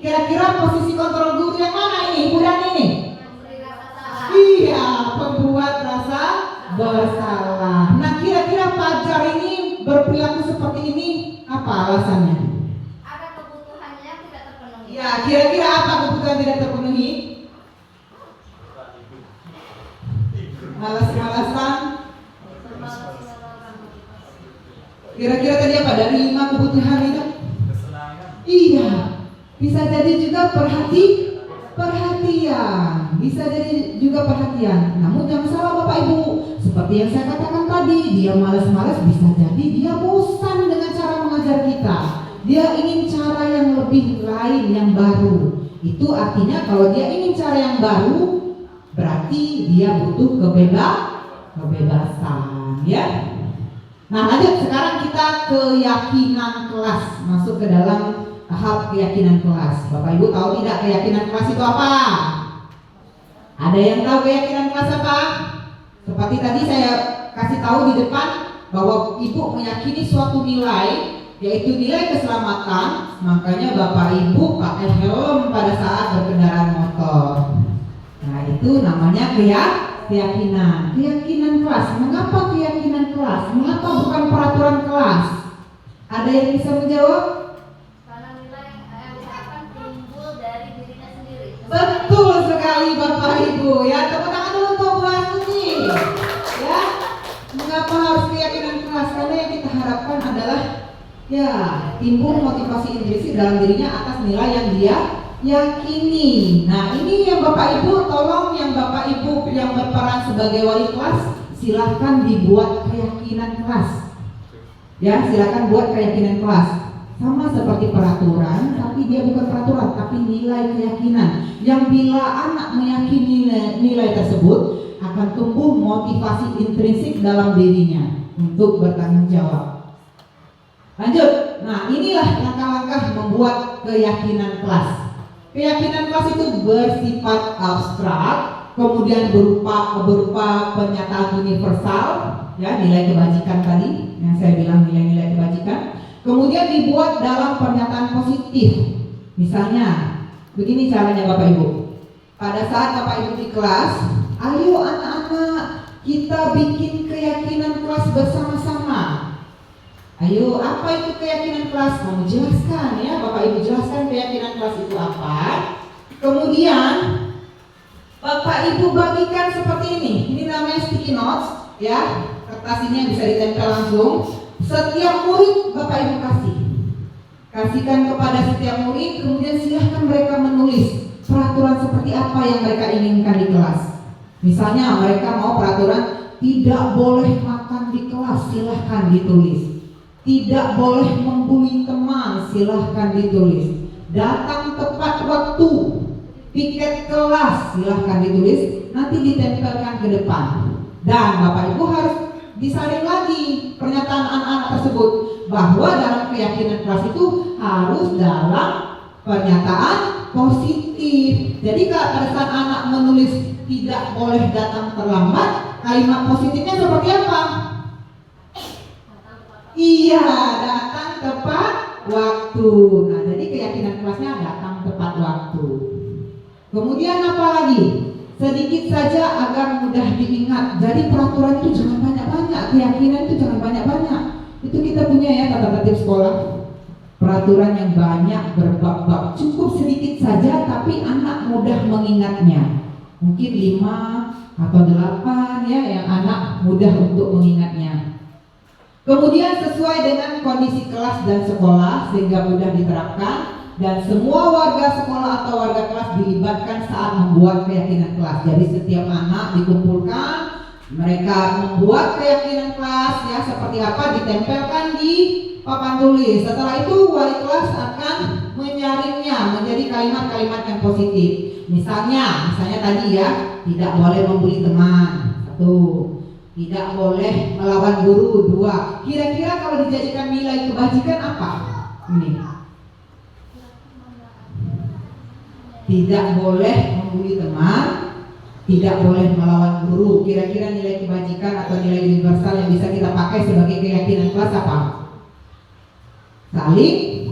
kira-kira posisi kontrol guru yang mana ini? Ibu Dani ini? Iya, pembuat rasa bersalah. Nah kira-kira Fajar ini berperilaku seperti ini apa alasannya? Ada kebutuhannya yang tidak terpenuhi. Ya, kira-kira apa kebutuhan tidak terpenuhi? Malas-malasan. Kira-kira tadi apa dari 5 kebutuhan itu? Iya, bisa jadi juga perhatian, bisa jadi juga perhatian. Namun jangan salah Bapak Ibu, seperti yang saya katakan tadi, dia malas-malas, bisa jadi dia bosan dengan cara mengajar kita. Dia ingin cara yang lebih lain, yang baru. Itu artinya kalau dia ingin cara yang baru, berarti dia butuh kebebasan, ya. Nah lanjut, sekarang kita keyakinan kelas, masuk ke dalam tahap keyakinan kelas. Bapak Ibu tahu tidak keyakinan kelas itu apa? Ada yang tahu keyakinan kelas apa? Seperti tadi saya kasih tahu di depan bahwa Ibu meyakini suatu nilai, yaitu nilai keselamatan. Makanya Bapak Ibu pakai helm pada saat berkendaraan motor. Nah itu namanya keyakinan kelas. Mengapa keyakinan kelas? Mengapa bukan peraturan kelas? Ada yang bisa menjawab? Betul sekali Bapak Ibu ya, tepuk tangan dulu untuk Bu Astuti ya. Mengapa harus keyakinan kelas? Karena yang kita harapkan adalah ya timbul motivasi intrinsik dalam dirinya atas nilai yang dia yakini. Nah ini yang Bapak Ibu, tolong yang Bapak Ibu yang berperan sebagai wali kelas, silahkan dibuat keyakinan kelas ya, silahkan buat keyakinan kelas. Sama seperti peraturan, tapi dia bukan peraturan, tapi nilai keyakinan. Yang bila anak meyakini nilai tersebut, akan tumbuh motivasi intrinsik dalam dirinya untuk bertanggung jawab. Lanjut, nah inilah langkah-langkah membuat keyakinan kelas. Keyakinan kelas itu bersifat abstrak, kemudian berupa pernyataan universal, ya nilai kebajikan tadi, yang saya bilang nilai-nilai kebajikan. Kemudian dibuat dalam pernyataan positif. Misalnya, begini caranya Bapak Ibu. Pada saat Bapak Ibu di kelas, ayo anak-anak kita bikin keyakinan kelas bersama-sama. Ayo, apa itu keyakinan kelas? Kamu jelaskan ya, Bapak Ibu jelaskan keyakinan kelas itu apa. Kemudian Bapak Ibu bagikan seperti ini. Ini namanya sticky notes ya. Kertas ini bisa ditempel langsung. Setiap murid Bapak Ibu kasihkan kepada setiap murid, kemudian silahkan mereka menulis peraturan seperti apa yang mereka inginkan di kelas. Misalnya mereka mau peraturan tidak boleh makan di kelas, silahkan ditulis. Tidak boleh membuli teman, silahkan ditulis. Datang tepat waktu, piket kelas, silahkan ditulis. Nanti ditempelkan ke depan. Dan Bapak Ibu harus disaring lagi pernyataan anak-anak tersebut, bahwa dalam keyakinan kelas itu harus dalam pernyataan positif. Jadi kalau pada saat anak menulis tidak boleh datang terlambat, kalimat positifnya seperti apa? Iya, datang tepat waktu. Nah, jadi keyakinan kelasnya datang tepat waktu. Kemudian apa lagi? Sedikit saja agar mudah diingat. Jadi peraturan itu jangan banyak-banyak, keyakinan itu jangan banyak-banyak. Itu kita punya ya tata tertib sekolah. Peraturan yang banyak berbab-bab, cukup sedikit saja tapi anak mudah mengingatnya. Mungkin 5 atau 8 ya yang anak mudah untuk mengingatnya. Kemudian sesuai dengan kondisi kelas dan sekolah sehingga mudah diterapkan, dan semua warga sekolah atau warga kelas dilibatkan saat membuat keyakinan kelas. Jadi setiap anak dikumpulkan, mereka membuat keyakinan kelas ya seperti apa, ditempelkan di papan tulis. Setelah itu wali kelas akan menyaringnya menjadi kalimat-kalimat yang positif. Misalnya tadi ya, tidak boleh membuli teman. 1. Tidak boleh melawan guru. 2. Kira-kira kalau dijadikan nilai kebajikan apa? Ini. Tidak boleh membuli teman, tidak boleh melawan guru. Kira-kira nilai kebajikan atau nilai universal yang bisa kita pakai sebagai keyakinan kelas apa? Saling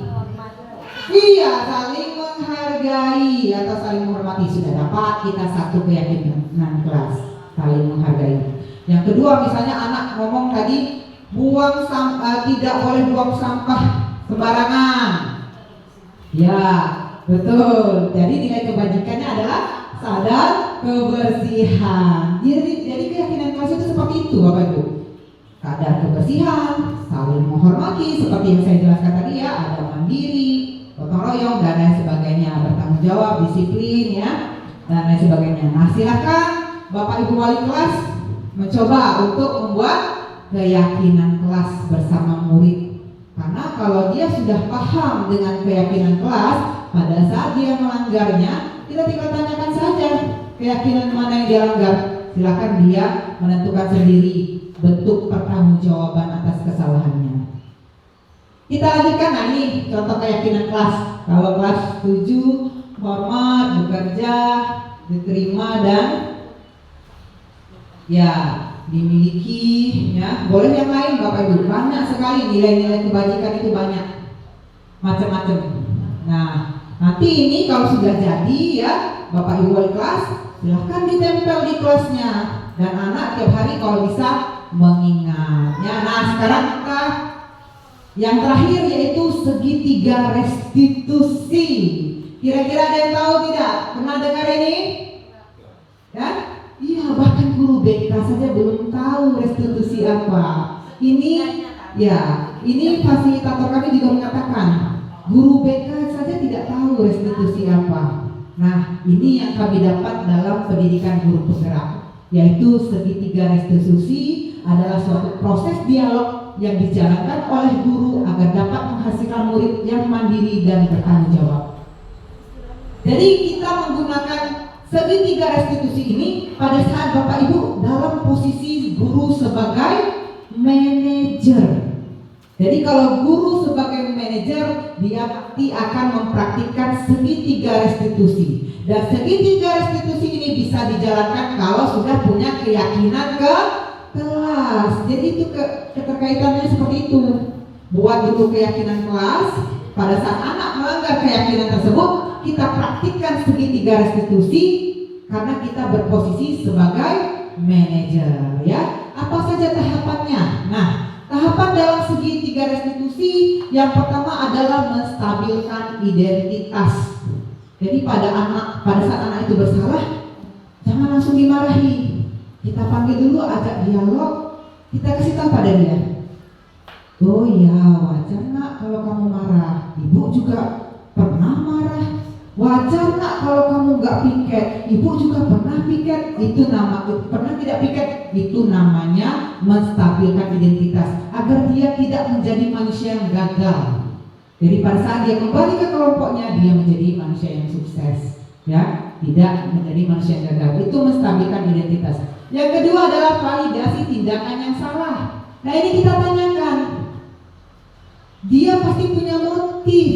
menghargai atau saling menghormati. Sudah dapat kita satu keyakinan kelas, saling menghargai. Yang kedua, misalnya anak ngomong tadi tidak boleh buang sampah sembarangan. Ya, betul. Jadi nilai kebajikannya adalah sadar kebersihan. Jadi keyakinan kelas itu seperti itu, Bapak Ibu. Sadar kebersihan, saling menghormati, seperti yang saya jelaskan tadi ya, ada mandiri, gotong royong dan lain sebagainya, bertanggung jawab, disiplin ya, dan lain sebagainya. Nah, silakan Bapak Ibu wali kelas mencoba untuk membuat keyakinan kelas bersama murid. Karena kalau dia sudah paham dengan keyakinan kelas, pada saat dia melanggarnya, kita tinggal tanyakan saja keyakinan mana yang dia langgar. Silakan dia menentukan sendiri bentuk pertanggungjawaban atas kesalahannya. Kita lanjutkan. Nah, ini contoh keyakinan kelas. Kalau kelas 7, hormat, bekerja, diterima dan ya dimiliki ya. Boleh yang lain Bapak Ibu. Banyak sekali nilai-nilai kebajikan itu, banyak macam-macam. Nah, nanti ini kalau sudah jadi ya Bapak Ibu wali kelas, silahkan ditempel di kelasnya, dan anak tiap hari kalau bisa mengingatnya. Nah, sekarang kita yang terakhir yaitu segitiga restitusi. Kira-kira ada yang tahu tidak? Pernah dengar ini? Ya? Iya, bahkan guru BK saja belum tahu restitusi apa. Ini fasilitator kami juga mengatakan guru BK saja tidak tahu restitusi apa. Nah, ini yang kami dapat dalam pendidikan guru penggerak, yaitu segitiga restitusi adalah suatu proses dialog yang dijalankan oleh guru agar dapat menghasilkan murid yang mandiri dan bertanggung jawab. Jadi kita menggunakan segitiga restitusi ini pada saat Bapak Ibu dalam posisi guru sebagai manajer. Jadi kalau guru sebagai manajer, dia pasti akan mempraktikkan segitiga restitusi. Dan segitiga restitusi ini bisa dijalankan kalau sudah punya keyakinan ke kelas. Jadi itu keterkaitannya seperti itu. Buat dulu keyakinan kelas, pada saat anak melanggar keyakinan tersebut, kita praktikkan segitiga restitusi karena kita berposisi sebagai manajer ya. Apa saja tahapannya? Nah, tahapan dalam segitiga restitusi yang pertama adalah menstabilkan identitas. Jadi pada saat anak itu bersalah, jangan langsung dimarahi. Kita panggil dulu, ajak dialog, kita kasih tahu pada dia. Oh ya, wajar nak kalau kamu marah. Ibu juga pernah marah. Wajar nak kalau kamu nggak piket. Ibu juga pernah piket. Pernah tidak piket. Itu namanya menstabilkan identitas agar dia tidak menjadi manusia yang gagal. Jadi pada saat dia kembali ke kelompoknya, dia menjadi manusia yang sukses, ya, tidak menjadi manusia yang gagal. Itu menstabilkan identitas. Yang kedua adalah validasi tindakan yang salah. Nah, ini kita tanyakan. Dia pasti punya motif,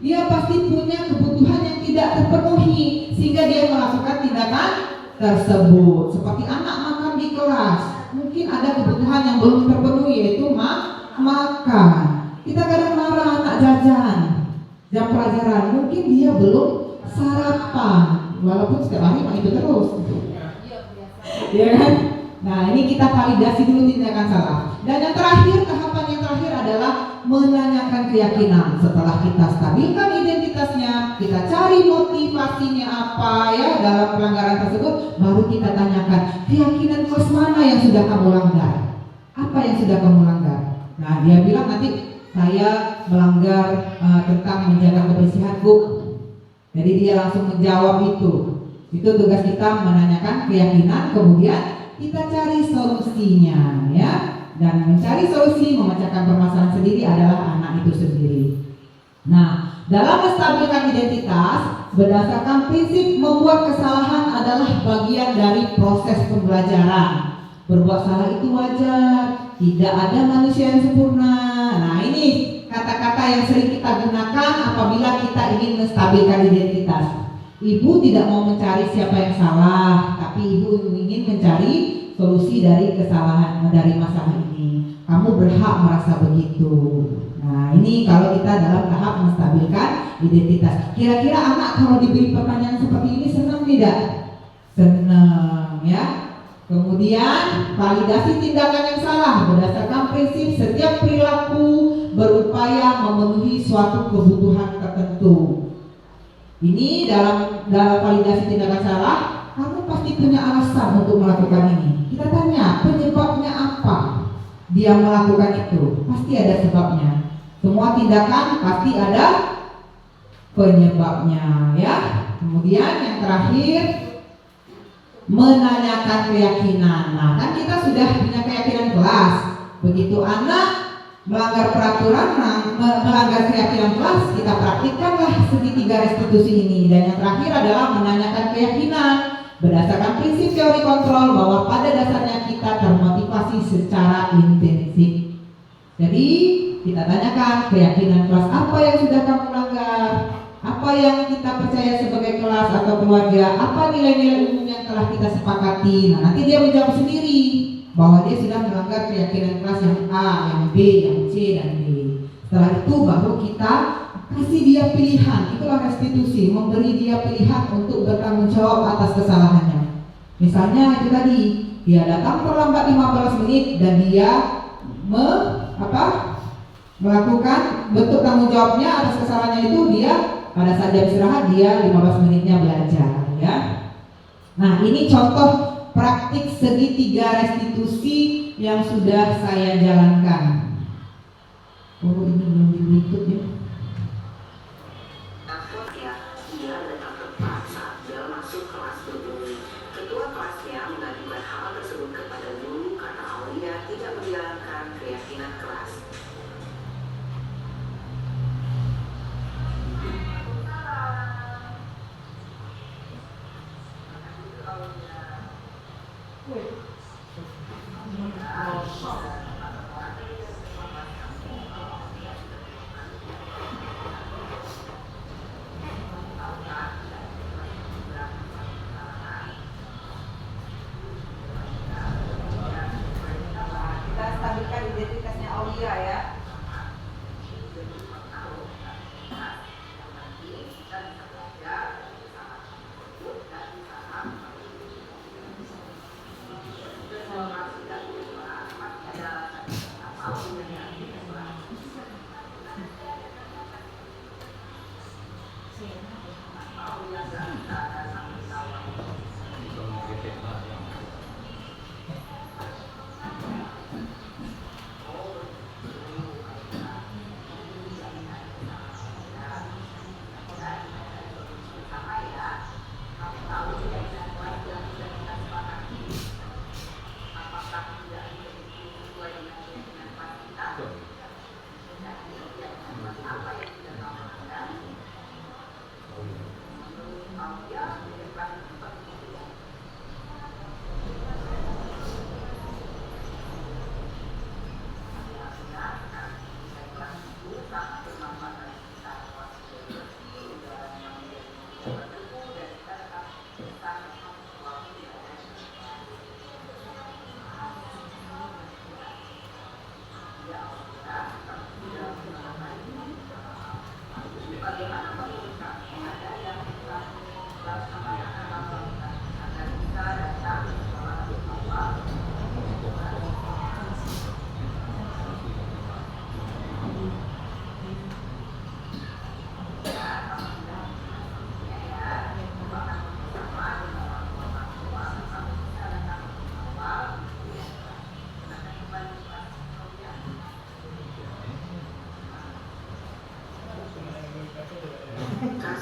dia pasti punya kebutuhan yang tidak terpenuhi sehingga dia melakukan tindakan tersebut. Seperti anak makan di kelas, mungkin ada kebutuhan yang belum terpenuhi, yaitu makan. Kita kadang marah anak jajan jam pelajaran, mungkin dia belum sarapan, walaupun setiap hari mah itu terus. Ya kan? Nah, ini kita validasi dulu tindakan salah. Dan yang terakhir, tahapan yang terakhir adalah menanyakan keyakinan. Setelah kita stabilkan identitasnya, kita cari motivasinya apa ya dalam pelanggaran tersebut, baru kita tanyakan keyakinan kelas mana yang sudah kamu langgar. Apa yang sudah kamu langgar? Nah, dia bilang nanti saya melanggar tentang menjaga kebersihan, Bu. Jadi dia langsung menjawab itu. Itu tugas kita, menanyakan keyakinan, kemudian kita cari solusinya ya. Dan mencari solusi, memecahkan permasalahan sendiri adalah anak itu sendiri. Nah, dalam menstabilkan identitas, berdasarkan prinsip membuat kesalahan adalah bagian dari proses pembelajaran. Berbuat salah itu wajar, tidak ada manusia yang sempurna. Nah, ini kata-kata yang sering kita gunakan apabila kita ingin menstabilkan identitas. Ibu tidak mau mencari siapa yang salah, tapi ibu ingin mencari solusi dari kesalahan, dari masalah ini. Kamu berhak merasa begitu. Nah, ini kalau kita dalam tahap menstabilkan identitas. Kira-kira anak kalau diberi pertanyaan seperti ini senang tidak? Senang ya. Kemudian validasi tindakan yang salah berdasarkan prinsip setiap perilaku berupaya memenuhi suatu kebutuhan tertentu. Ini dalam validasi tindakan salah, kamu pasti punya alasan untuk melakukan ini. Kita tanya penyebabnya apa dia melakukan itu, pasti ada sebabnya. Semua tindakan pasti ada penyebabnya ya. Kemudian yang terakhir, menanyakan keyakinan. Nah, kan kita sudah punya keyakinan kelas. Begitu anak melanggar peraturan, melanggar keyakinan kelas, kita praktikkanlah segitiga restitusi ini. Dan yang terakhir adalah menanyakan keyakinan berdasarkan prinsip teori kontrol bahwa pada dasarnya kita termotivasi secara intrinsik. Jadi kita tanyakan keyakinan kelas apa yang sudah kamu langgar, apa yang kita percaya sebagai kelas atau keluarga, apa nilai-nilai umum yang telah kita sepakati. Nah, nanti dia menjawab sendiri bahwa dia sudah melanggar keyakinan kelas yang A, yang B, yang C, dan D. Setelah itu baru kita kasih dia pilihan. Itulah restitusi, memberi dia pilihan untuk bertanggung jawab atas kesalahannya. Misalnya itu tadi, dia datang terlambat 15 menit dan dia melakukan bentuk tanggung jawabnya atas kesalahannya itu, dia pada saat jam istirahat dia 15 menitnya belajar ya. Nah, ini contoh praktik segitiga restitusi yang sudah saya jalankan. Oh, ini belum di-bluetooth ya. Akhirnya, dia datang tepat saat bel masuk kelas berbunyi. Ketua kelasnya mengadukan hal tersebut kepada guru karena Aulia tidak menjalankan keyakinan kelas. Kita stabilkan identitasnya Aulia ya.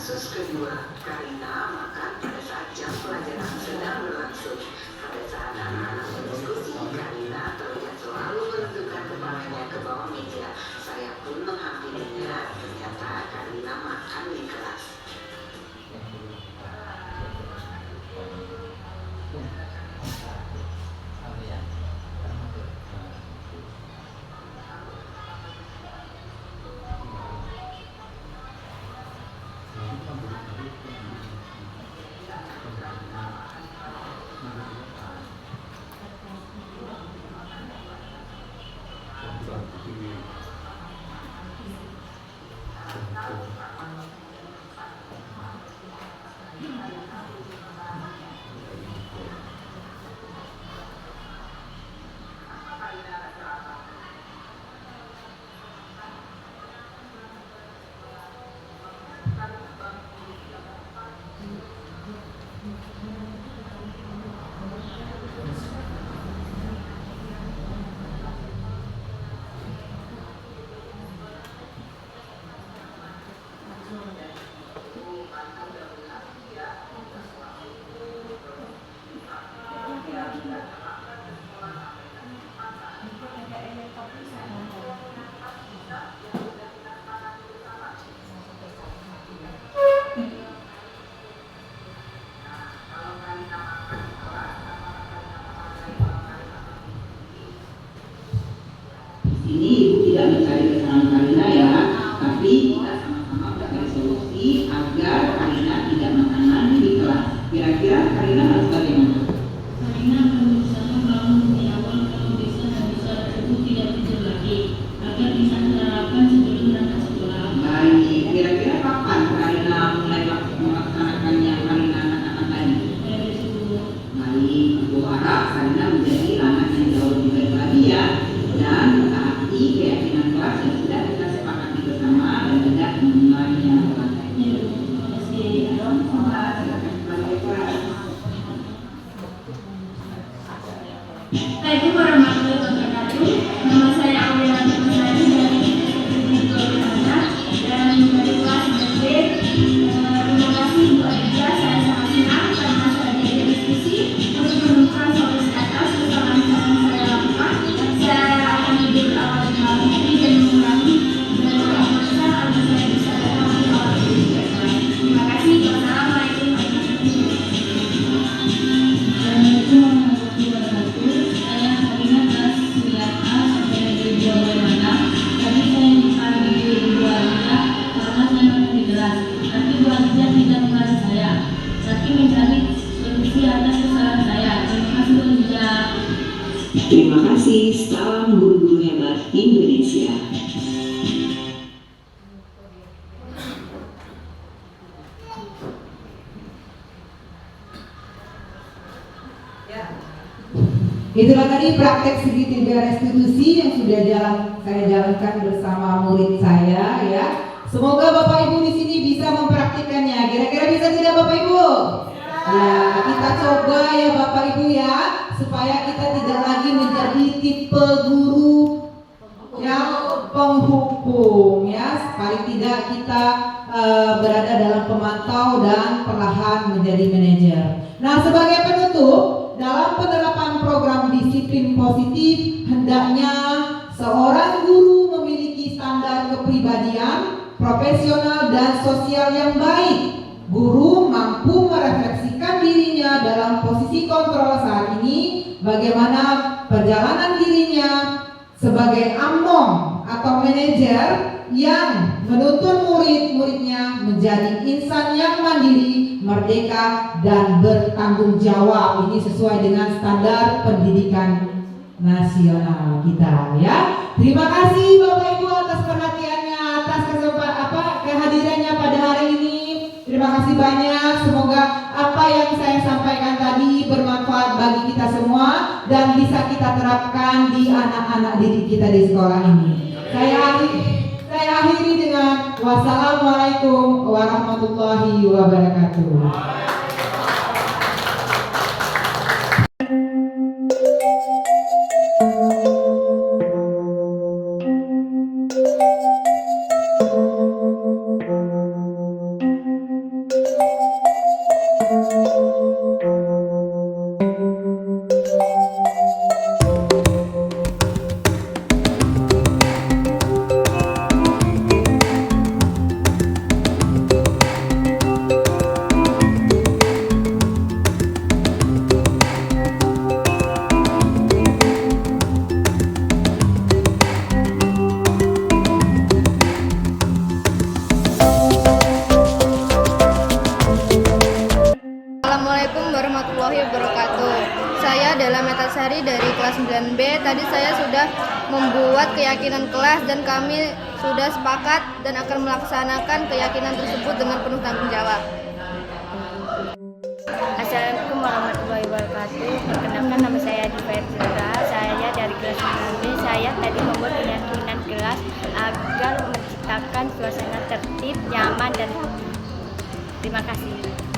kasus kedua Karina, maka pada saat jam pelajaran sedang berlangsung, pada saat anak-anak berdiskusi, Karina terlihat selalu menundukkan kepalanya ke bawah meja. Saya pun menghampirinya, ternyata Karina makan di kelas. Ini ibu tidak mencari kesalahan Karina ya, tapi kita sama-sama mencari solusi agar Karina tidak makan lagi di kelas. Kira-kira Karina harus bagaimana? Karina akan berusaha bangun lebih awal kalau bisa habis tersebut tidak tidur lagi agar bisa sarapan sebelum berangkat sekolah. Baik, kira-kira kapan Karina mulai melaksanakan yang Karina katakan tadi? Dari subuh. Baik, ibu harap Karina menjadi anak yang jauh lebih baik lagi ya, dan mentaati keyakinan kelas yang sudah kita sepakati bersama dan tidak mengulanginya lagi. Ya, terima kasih. Assalamualaikum warahmatullahi wabarakatuh. Nama saya Aulia Nurmani dari Institut Anak dan dari kelas SD. Terima kasih Bu Aditya, saya sangat senang karena saya diajak diskusi untuk menemukan solusi atas kesalahan yang saya lakukan. Saya akan lebih berawal di malam ini dan mengurangi beberapa persen agar saya bisa datang di awal ini. Terima kasih. Wassalamualaikum warahmatullahi wabarakatuh. Assalamualaikum warahmatullahi wabarakatuh. Saya Karina kelas 9A sampai di 2 Tadi saya dipanggil Ibu Alisa karena saya masih di kelas. Tapi Bu Alisa tidak mengenali saya. Tapi mencari solusi atas kesalahan saya. Terima kasih Bu Alisa. Terima kasih, salam guru-guru hebat Indonesia. Itulah tadi praktek segitiga restitusi yang sudah saya jalankan bersama murid saya ya. Semoga Bapak Ibu di sini bisa mempraktikkannya. Kira-kira bisa tidak Bapak Ibu? Ya, kita coba ya Bapak Ibu ya, supaya kita tidak lagi menjadi tipe guru yang penghukum ya. Paling tidak kita berada dalam pemantau dan perlahan menjadi manajer. Nah, sebagai penutup, dalam penerapan program disiplin positif, hendaknya seorang guru memiliki standar kepribadian, profesional dan sosial yang baik. Guru mampu merefleksikan dirinya dalam posisi kontrol saat ini, bagaimana perjalanan dirinya sebagai among atau manajer yang menuntun murid-muridnya menjadi insan yang mandiri, merdeka, dan bertanggung jawab. Ini sesuai dengan standar pendidikan nasional kita ya. Terima kasih Bapak Ibu atas perhatiannya, atas kehadirannya pada hari ini. Terima kasih banyak. Semoga apa yang saya sampaikan tadi bermanfaat bagi kita semua dan bisa kita terapkan di anak-anak didik kita di sekolah ini. Saya akhiri dengan wassalamualaikum warahmatullahi wabarakatuh. Assalamualaikum warahmatullahi wabarakatuh. Saya adalah Metasari dari kelas 9B. Tadi saya sudah membuat keyakinan kelas dan kami sudah sepakat dan akan melaksanakan keyakinan tersebut dengan penuh tanggung jawab. Assalamualaikum warahmatullahi wabarakatuh. Perkenalkan, nama saya Diva Erjura. Saya dari kelas 9B. Saya tadi membuat keyakinan kelas agar menciptakan suasana tertib, nyaman, dan terima kasih.